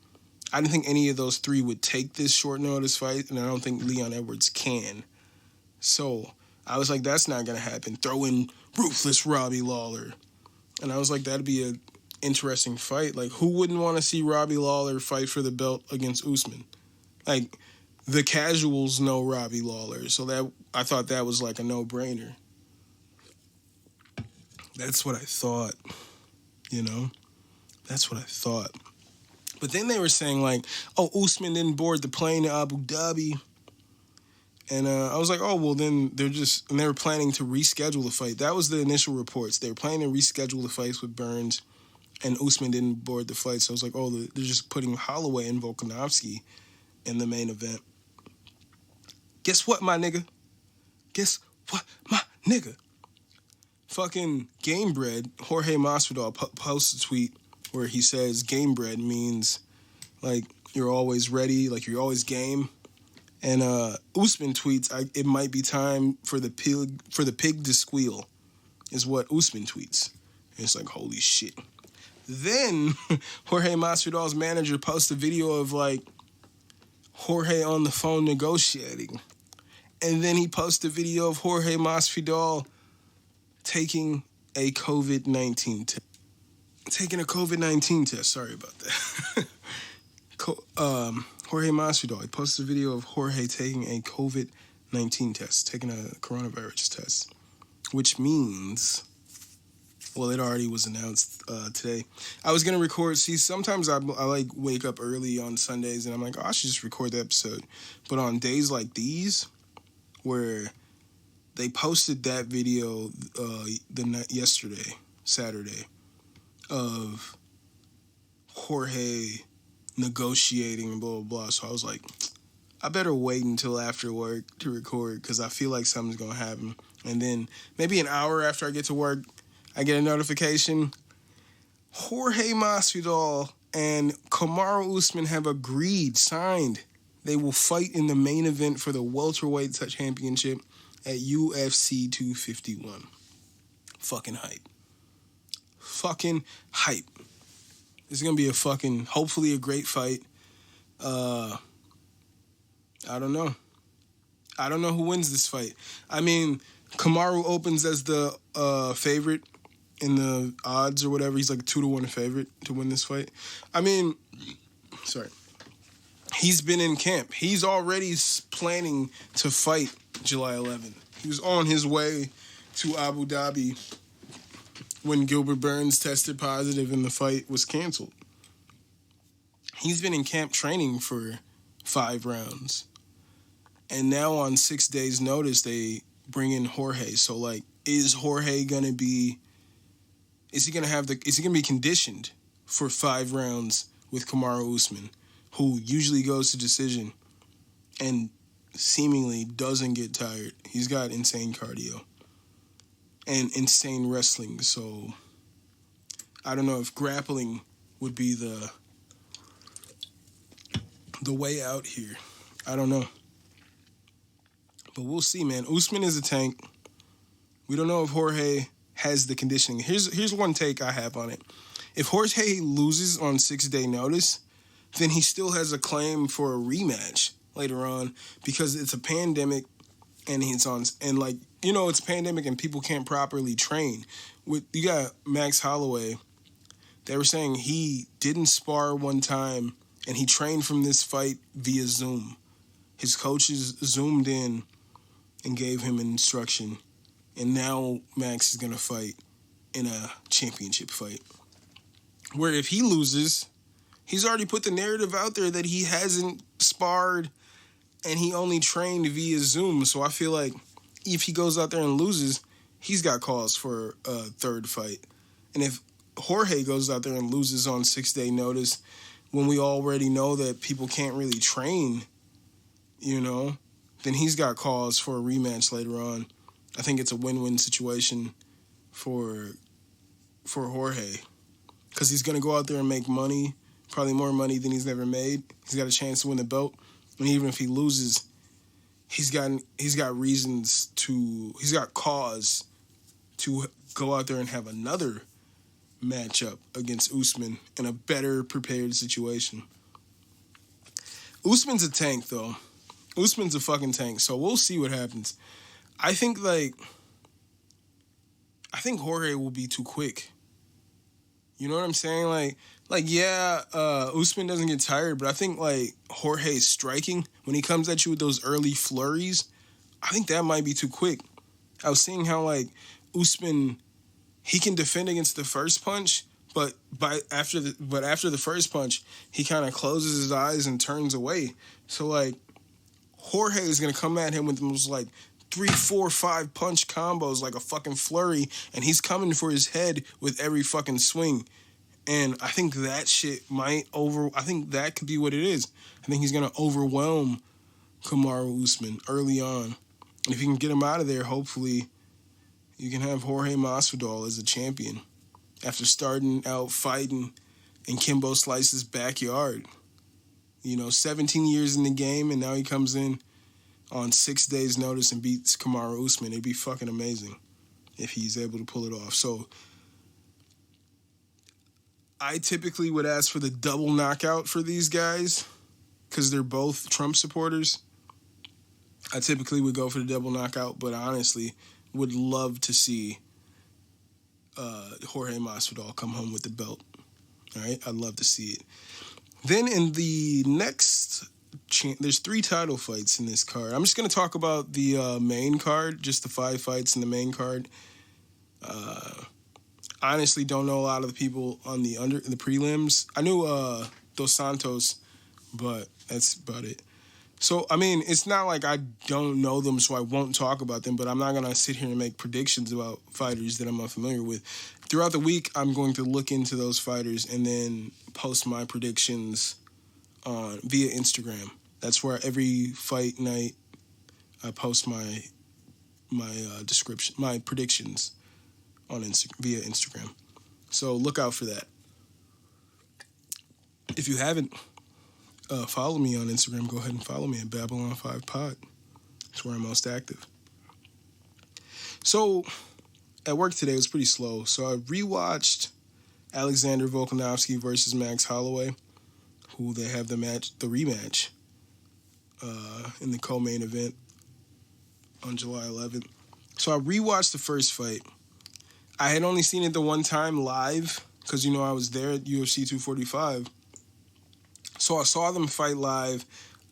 I didn't think any of those three would take this short notice fight, and I don't think Leon Edwards can. So I was like, that's not gonna happen. Throw in ruthless Robbie Lawler, and I was like, that'd be an interesting fight. Like, who wouldn't want to see Robbie Lawler fight for the belt against Usman? Like, the casuals know Robbie Lawler, so that I thought that was like a no-brainer. That's what I thought, you know? That's what I thought. But then they were saying, Usman didn't board the plane to Abu Dhabi. And I was like, oh, well, then and they were planning to reschedule the fight. That was the initial reports. They were planning to reschedule the fights with Burns, and Usman didn't board the flight. So I was like, oh, they're just putting Holloway and Volkanovski in the main event. Guess what, my nigga? Fucking Gamebred, Jorge Masvidal posts a tweet where he says Gamebred means, you're always ready, you're always game. And Usman tweets, it might be time for the pig to squeal, is what Usman tweets. And it's like, holy shit. Then Jorge Masvidal's manager posts a video of, Jorge on the phone negotiating. And then he posts a video of Jorge Masvidal taking a COVID-19 test. Sorry about that. Jorge Masvidal. He posted a video of Jorge taking a COVID-19 test, taking a coronavirus test, which means, well, it already was announced today. I was going to record. See, sometimes I like wake up early on Sundays and I'm like, oh, I should just record the episode. But on days like these, where they posted that video yesterday, Saturday, of Jorge negotiating and blah, blah, blah. So I was like, I better wait until after work to record because I feel like something's going to happen. And then maybe an hour after I get to work, I get a notification. Jorge Masvidal and Kamaru Usman have signed. They will fight in the main event for the welterweight championship at UFC 251. Fucking hype. Fucking hype. It's going to be hopefully a great fight. I don't know. I don't know who wins this fight. I mean, Kamaru opens as the favorite in the odds or whatever. He's like a 2-1 favorite to win this fight. I mean, he's been in camp. He's already planning to fight July 11th. He was on his way to Abu Dhabi when Gilbert Burns tested positive and the fight was canceled. He's been in camp training for 5 rounds. And now on 6 days' notice, they bring in Jorge. So, like, is he going to be conditioned for 5 rounds with Kamaru Usman, who usually goes to decision and seemingly doesn't get tired? He's got insane cardio and insane wrestling. So, I don't know if grappling would be the way out here. I don't know. But we'll see, man. Usman is a tank. We don't know if Jorge has the conditioning. Here's one take I have on it. If Jorge loses on 6-day notice, then he still has a claim for a rematch later on because it's a pandemic and it's a pandemic and people can't properly train. You got Max Holloway. They were saying he didn't spar one time and he trained from this fight via Zoom. His coaches zoomed in and gave him an instruction. And now Max is going to fight in a championship fight. Where if he loses, he's already put the narrative out there that he hasn't sparred and he only trained via Zoom. So I feel like if he goes out there and loses, he's got cause for a third fight. And if Jorge goes out there and loses on 6-day notice, when we already know that people can't really train, then he's got cause for a rematch later on. I think it's a win-win situation for Jorge because he's going to go out there and make money, probably more money than he's ever made. He's got a chance to win the belt, and even if he loses, he's got cause to go out there and have another matchup against Usman in a better prepared situation. Usman's a tank, though. Usman's a fucking tank, so we'll see what happens. I think Jorge will be too quick. You know what I'm saying? Usman doesn't get tired, but I think, Jorge's striking, when he comes at you with those early flurries, I think that might be too quick. I was seeing how, Usman, he can defend against the first punch, but after the first punch, he kind of closes his eyes and turns away. So, Jorge is going to come at him with those, 3, 4, 5 punch combos like a fucking flurry, and he's coming for his head with every fucking swing. And I think that shit I think that could be what it is. I think he's going to overwhelm Kamaru Usman early on. And if you can get him out of there, hopefully you can have Jorge Masvidal as a champion after starting out fighting in Kimbo Slice's backyard. 17 years in the game, and now he comes in on 6 days' notice and beats Kamaru Usman. It'd be fucking amazing if he's able to pull it off. So I typically would ask for the double knockout for these guys because they're both Trump supporters. I typically would go for the double knockout, but I honestly would love to see Jorge Masvidal come home with the belt. All right? I'd love to see it. Then in the next there's 3 title fights in this card. I'm just gonna talk about the main card, just the 5 fights in the main card. Honestly, don't know a lot of the people on the prelims. I knew Dos Santos, but that's about it. So, I mean, it's not like I don't know them, so I won't talk about them, but I'm not going to sit here and make predictions about fighters that I'm unfamiliar with. Throughout the week, I'm going to look into those fighters and then post my predictions via Instagram. That's where every fight night I post my description, my predictions on via Instagram. So look out for that. If you haven't, follow me on Instagram. Go ahead and follow me at Babylon5Pod. That's where I'm most active. So, at work today, it was pretty slow. So, I rewatched Alexander Volkanovski versus Max Holloway, who they have the rematch in the co-main event on July 11th. So, I rewatched the first fight. I had only seen it the one time live because, I was there at UFC 245. So I saw them fight live.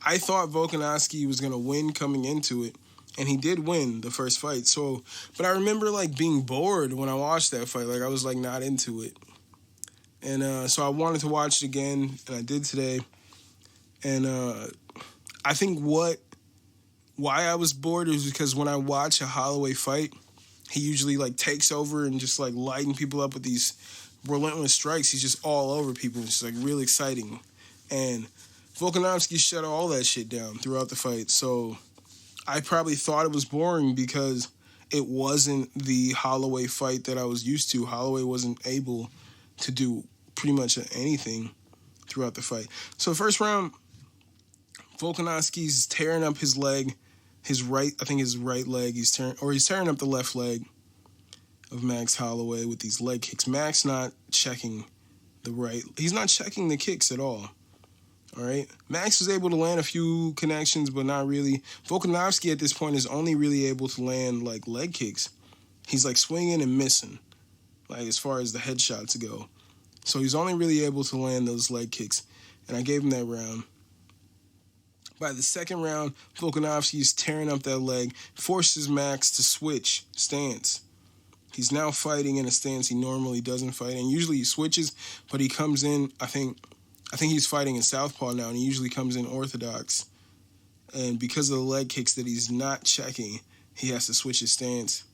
I thought Volkanovski was going to win coming into it, and he did win the first fight. So, but I remember, being bored when I watched that fight. I was, not into it. And so I wanted to watch it again, and I did today. And I think why I was bored is because when I watch a Holloway fight, he usually, takes over and just, lighting people up with these relentless strikes. He's just all over people. It's just, really exciting. And Volkanovski shut all that shit down throughout the fight. So I probably thought it was boring because it wasn't the Holloway fight that I was used to. Holloway wasn't able to do pretty much anything throughout the fight. So the first round, Volkanovski's tearing up his leg, his right leg. He's tearing up the left leg of Max Holloway with these leg kicks. Max not checking he's not checking the kicks at all. All right, Max was able to land a few connections, but not really. Volkanovski at this point is only really able to land leg kicks. He's swinging and missing, as far as the headshots go. So he's only really able to land those leg kicks, and I gave him that round. By the second round, Volkanovski's tearing up that leg, forces Max to switch stance. He's now fighting in a stance he normally doesn't fight in. Usually he switches, but he comes in, I think he's fighting in southpaw now, and he usually comes in orthodox. And because of the leg kicks that he's not checking, he has to switch his stance.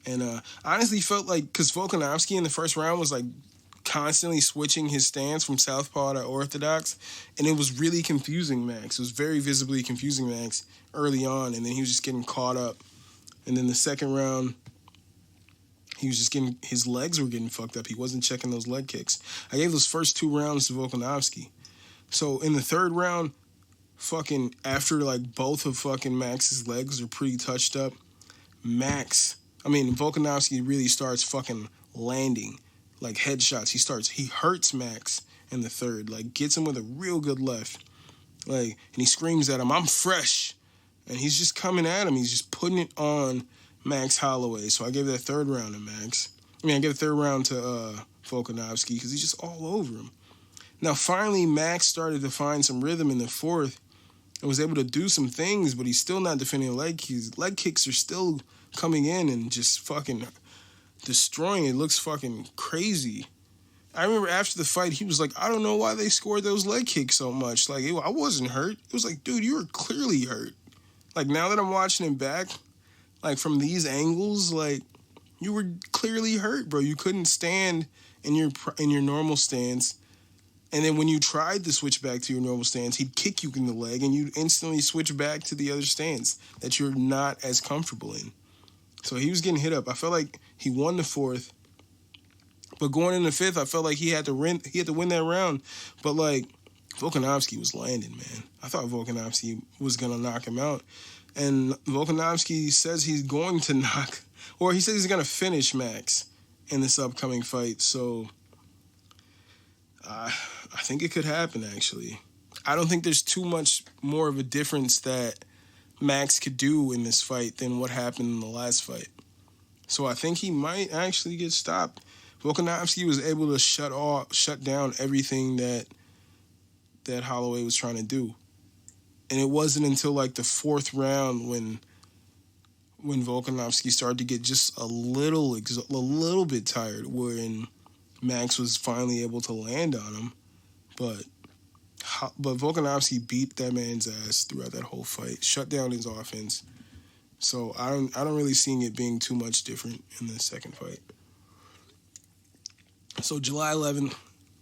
And I honestly felt because Volkanovski in the first round was constantly switching his stance from southpaw to orthodox, and it was really confusing Max. It was very visibly confusing Max early on, and then he was just getting caught up. And then the second round, he was just his legs were getting fucked up. He wasn't checking those leg kicks. I gave those first 2 rounds to Volkanovski. So in the third round, after both of Max's legs are pretty touched up, Volkanovski really starts landing headshots. He hurts Max in the third, gets him with a real good left. And he screams at him, "I'm fresh." And he's just coming at him. He's just putting it on Max Holloway. So I gave that third round to Max. I gave the third round to Volkanovski because he's just all over him. Now, finally, Max started to find some rhythm in the fourth and was able to do some things, but he's still not defending leg kicks. Leg kicks are still coming in and just destroying it. It looks crazy. I remember after the fight, he was I don't know why they scored those leg kicks so much. I wasn't hurt. It was dude, you were clearly hurt. Now that I'm watching it back, from these angles, you were clearly hurt, bro. You couldn't stand in your normal stance. And then when you tried to switch back to your normal stance, he'd kick you in the leg, and you'd instantly switch back to the other stance that you're not as comfortable in. So he was getting hit up. I felt like he won the fourth. But going in the fifth, I felt like he had to win that round. But, Volkanovski was landing, man. I thought Volkanovski was going to knock him out. And Volkanovski says he's going to he says he's going to finish Max in this upcoming fight. So I think it could happen, actually. I don't think there's too much more of a difference that Max could do in this fight than what happened in the last fight. So I think he might actually get stopped. Volkanovski was able to shut down everything that Holloway was trying to do. And it wasn't until like the fourth round when Volkanovski started to get just a little bit tired, when Max was finally able to land on him. But Volkanovski beat that man's ass throughout that whole fight, shut down his offense. So I don't really see it being too much different in the second fight. So July 11th,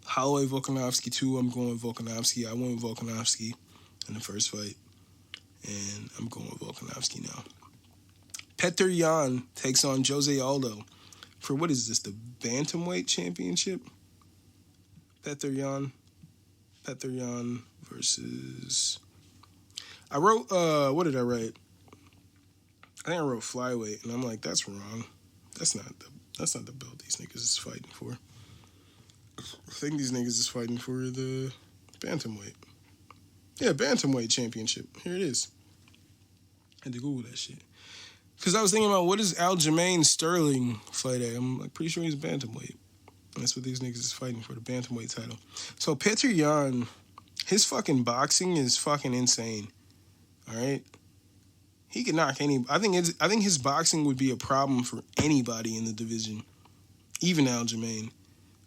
Holloway Volkanovski 2. I'm going with Volkanovski. I went with Volkanovski in the first fight, and I'm going with Volkanovski now. Petr Yan takes on Jose Aldo for, what is this, the Bantamweight Championship? Petr Yan versus... I wrote, what did I write? I think I wrote flyweight, and I'm like, that's wrong. That's not the belt these niggas is fighting for. I think these niggas is fighting for the Bantamweight. Yeah, Bantamweight Championship. Here it is. I had to Google that shit. Because I was thinking about, what is Aljamain Sterling fight at? I'm like, pretty sure he's Bantamweight. That's what these niggas is fighting for, the Bantamweight title. So Petr Yan, his fucking boxing is fucking insane. All right? He could knock any... I think his boxing would be a problem for anybody in the division. Even Aljamain.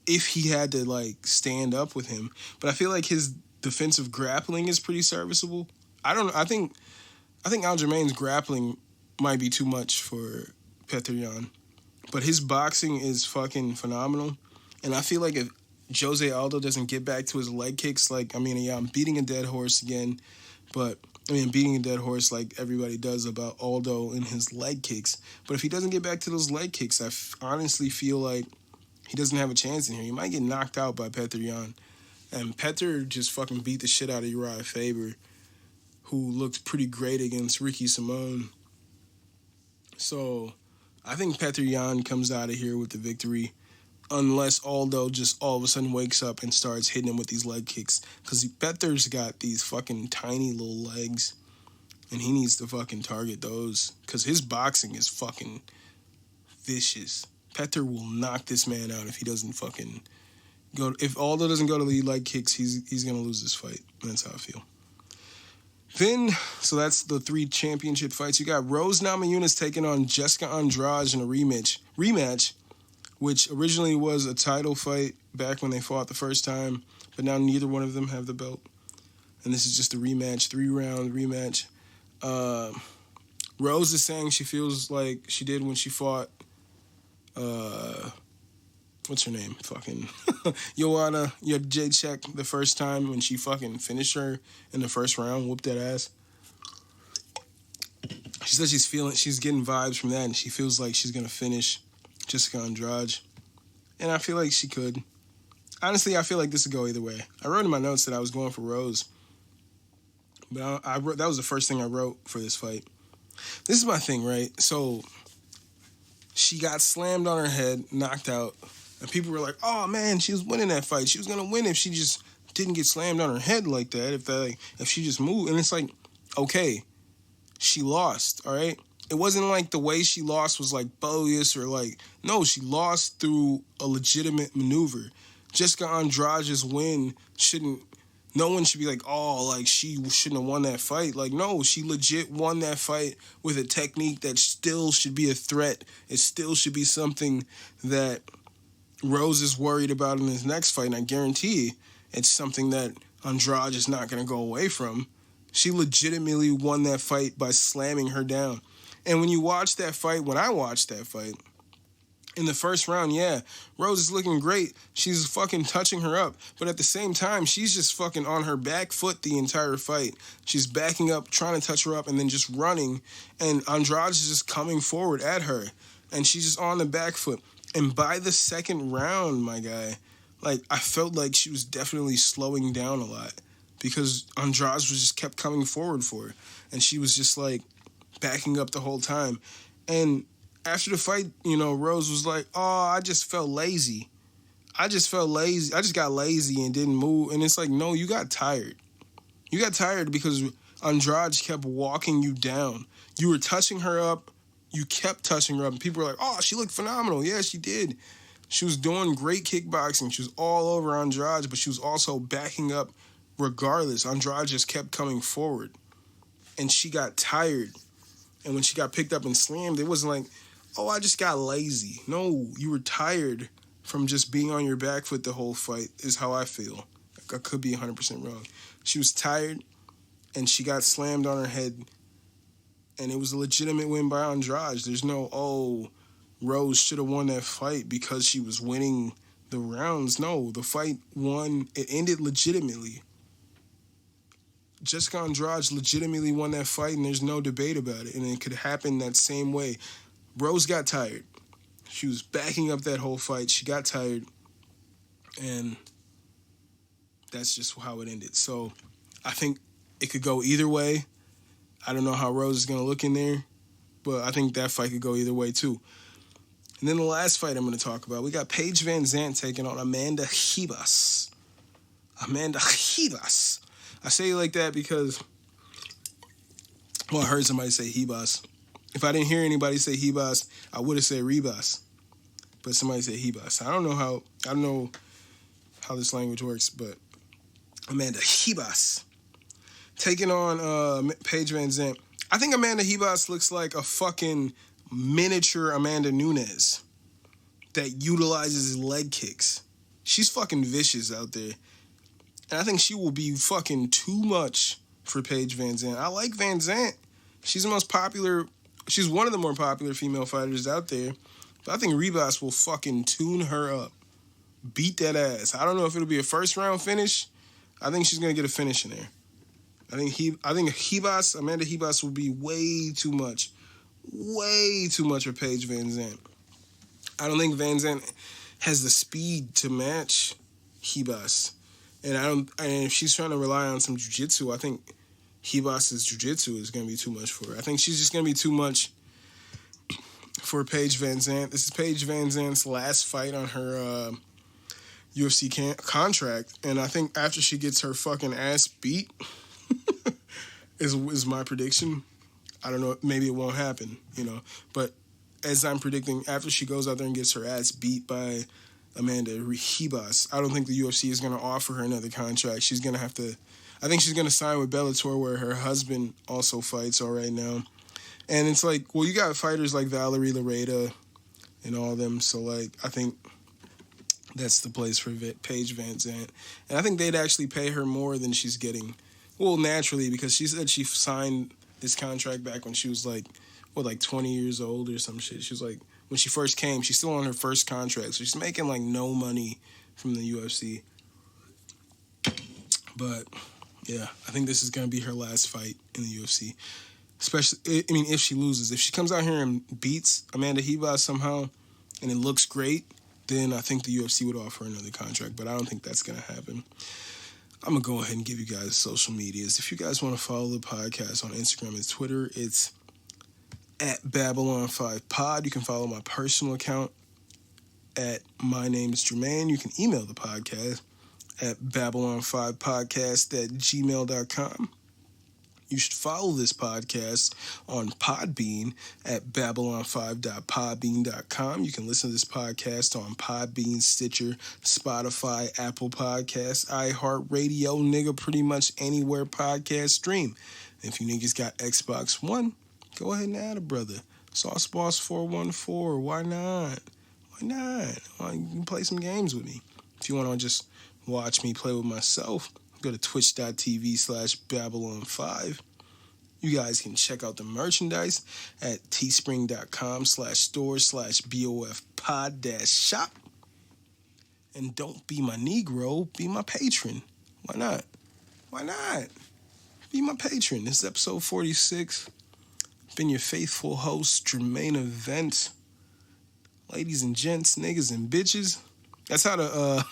If he had to, like, stand up with him. But I feel like his defensive grappling is pretty serviceable. I think Aljamain's grappling might be too much for Petr Yan. But his boxing is fucking phenomenal. And I feel like if Jose Aldo doesn't get back to his leg kicks, like, I mean, yeah, I'm beating a dead horse again. But, I mean, beating a dead horse like everybody does about Aldo and his leg kicks. But if he doesn't get back to those leg kicks, I honestly feel like he doesn't have a chance in here. He might get knocked out by Petr Yan. And Petr just fucking beat the shit out of Uriah Faber, who looked pretty great against Ricky Simone. So I think Petr Yan comes out of here with the victory, unless Aldo just all of a sudden wakes up and starts hitting him with these leg kicks. Because Petr's got these fucking tiny little legs, and he needs to fucking target those, because his boxing is fucking vicious. Petr will knock this man out if he doesn't fucking go. If Aldo doesn't go to the leg kicks, he's going to lose this fight. That's how I feel. Then, so that's the 3 championship fights. You got Rose Namajunas taking on Jessica Andrade in a rematch, which originally was a title fight back when they fought the first time, but now neither one of them have the belt. And this is just a rematch, 3-round rematch. Rose is saying she feels like she did when she fought, what's her name? Fucking Joanna Jacek the first time, when she fucking finished her in the first round, whooped that ass. She says she's getting vibes from that, and she feels like she's gonna finish Jessica Andrade. And I feel like she could. Honestly, I feel like this would go either way. I wrote in my notes that I was going for Rose, but I wrote, that was the first thing I wrote for this fight. This is my thing, right? So she got slammed on her head, knocked out, and people were like, oh man, she was winning that fight. She was going to win if she just didn't get slammed on her head like that, if she just moved. And it's like, okay, she lost, all right? It wasn't like the way she lost was like bogus or like, no, she lost through a legitimate maneuver. Jessica Andrade's win no one should be like, oh, like she shouldn't have won that fight. Like, no, she legit won that fight with a technique that still should be a threat. It still should be something that Rose is worried about in his next fight, and I guarantee it's something that Andrade is not going to go away from. She legitimately won that fight by slamming her down. And when I watched that fight, in the first round, yeah, Rose is looking great. She's fucking touching her up. But at the same time, she's just fucking on her back foot the entire fight. She's backing up, trying to touch her up, and then just running. And Andrade is just coming forward at her. And she's just on the back foot. And by the second round, my guy, like, I felt like she was definitely slowing down a lot, because Andrade was just kept coming forward for her. And she was just, like, backing up the whole time. And after the fight, Rose was like, oh, I just felt lazy. I just got lazy and didn't move. And it's like, no, you got tired. You got tired because Andrade kept walking you down. You were touching her up. You kept touching her up. And people were like, oh, she looked phenomenal. Yeah, she did. She was doing great kickboxing. She was all over Andrade, but she was also backing up regardless. Andrade just kept coming forward. and she got tired. And when she got picked up and slammed, it wasn't like, oh, I just got lazy. No, you were tired from just being on your back foot the whole fight, is how I feel. I could be 100% wrong. She was tired, and she got slammed on her head, and it was a legitimate win by Andrade. There's no, oh, Rose should have won that fight because she was winning the rounds. No, the fight won. It ended legitimately. Jessica Andrade legitimately won that fight, and there's no debate about it. And it could happen that same way. Rose got tired. She was backing up that whole fight. She got tired, and that's just how it ended. So I think it could go either way. I don't know how Rose is going to look in there, but I think that fight could go either way too. And then the last fight I'm going to talk about, we got Paige VanZant taking on Amanda Ribas. Amanda Ribas. I say it like that because, well, I heard somebody say Ribas. If I didn't hear anybody say Ribas, I would have said Ribas. But somebody said Ribas. I don't know how this language works, but Amanda Ribas taking on Paige VanZant. I think Amanda Ribas looks like a fucking miniature Amanda Nunes that utilizes leg kicks. She's fucking vicious out there. And I think she will be fucking too much for Paige VanZant. I like VanZant. She's one of the more popular female fighters out there. But I think Ribas will fucking tune her up. Beat that ass. I don't know if it'll be a first round finish. I think she's gonna get a finish in there. I think Amanda Ribas will be way too much for Paige VanZant. I don't think VanZant has the speed to match Ribas. And if she's trying to rely on some jiu-jitsu, I think Ribas' jiu-jitsu is going to be too much for her. I think she's just going to be too much for Paige VanZant. This is Paige VanZant's last fight on her UFC contract. And I think after she gets her fucking ass beat, is my prediction. I don't know, maybe it won't happen, But as I'm predicting, after she goes out there and gets her ass beat by Amanda Ribas, I don't think the UFC is going to offer her another contract. She's going to have to, I think she's going to sign with Bellator, where her husband also fights all right now. And it's like, well, you got fighters like Valerie Lareda and all of them. So, like, I think that's the place for Paige VanZant. And I think they'd actually pay her more than she's getting. Well, naturally, because she said she signed this contract back when she was like 20 years old or some shit. She was like, when she first came, she's still on her first contract. So she's making like no money from the UFC. But yeah, I think this is going to be her last fight in the UFC. Especially, if she loses. If she comes out here and beats Amanda Ribas somehow and it looks great, then I think the UFC would offer her another contract. But I don't think that's going to happen. I'm going to go ahead and give you guys social medias. If you guys want to follow the podcast on Instagram and Twitter, it's at Babylon5Pod. You can follow my personal account at My Name is Jermaine. You can email the podcast at Babylon5podcast@gmail.com. You should follow this podcast on Podbean at Babylon5.podbean.com. You can listen to this podcast on Podbean, Stitcher, Spotify, Apple Podcasts, iHeartRadio, nigga, pretty much anywhere podcast stream. If you niggas got Xbox One, go ahead and add a brother. Sauce Boss 414. Why not? You can play some games with me. If you want to just watch me play with myself, go to twitch.tv/Babylon5. You guys can check out the merchandise at teespring.com/store/BOFpod-shop. And don't be my Negro, be my patron. Why not? Be my patron. This is episode 46. Been your faithful host, Jermaine Event. Ladies and gents, niggas and bitches. That's how the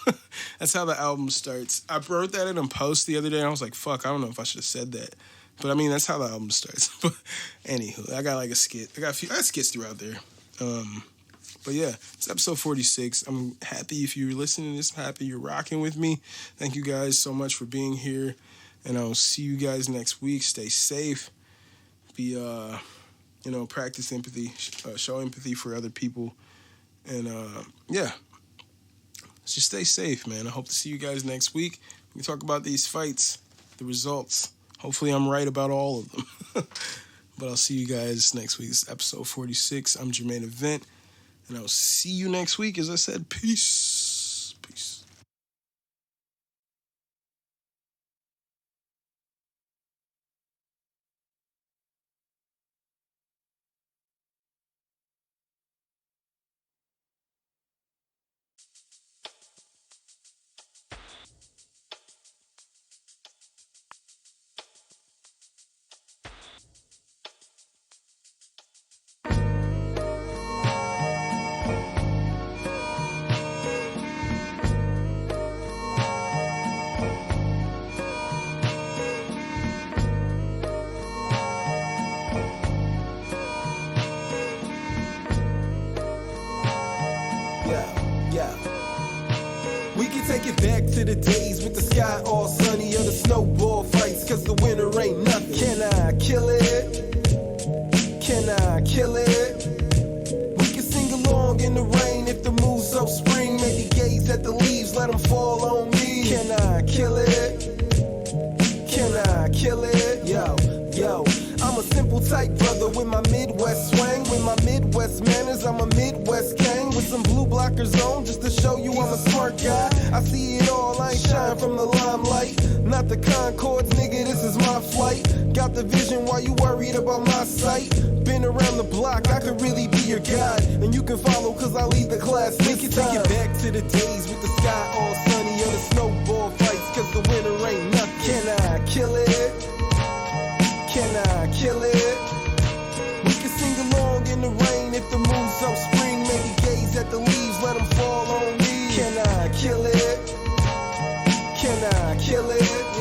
album starts. I wrote that in a post the other day, and I was like, fuck, I don't know if I should have said that. But I mean, that's how the album starts. But anywho, I got like a skit. I got skits throughout there. But yeah, it's episode 46. I'm happy if you're listening to this. I'm happy you're rocking with me. Thank you guys so much for being here. And I'll see you guys next week. Stay safe. Be, practice empathy. Show empathy for other people. And, yeah. Just stay safe, man. I hope to see you guys next week. We can talk about these fights, the results. Hopefully I'm right about all of them. But I'll see you guys next week. This is episode 46. I'm Jermaine Event, and I'll see you next week. As I said, peace. Peace. We can take it back to the days with the sky all sunny or the snowball fights, cause the winter ain't nothing. Can I kill it? Can I kill it? We can sing along in the rain if the mood's so spring. Maybe gaze at the leaves, let them fall on me. Can I kill it? Can I kill it? Yo, I'm a simple type brother with my Midwest swang. With my Midwest manners, I'm a Midwest gang. With some blue blockers on, just to show you I'm a smart guy. I see it all, I ain't shine from the limelight. Not the Concords, nigga, this is my flight. Got the vision while you worried about my sight. Been around the block, I could really be your guide. And you can follow, cause I lead the class. We can take it back to the days with the sky all sunny or the snowball fights, cause the winter ain't nothing. Can I kill it? Can I kill it? We can sing along in the rain if the mood's so spring. Maybe gaze at the leaves, let them fall on me. Can I kill it? Can I kill it?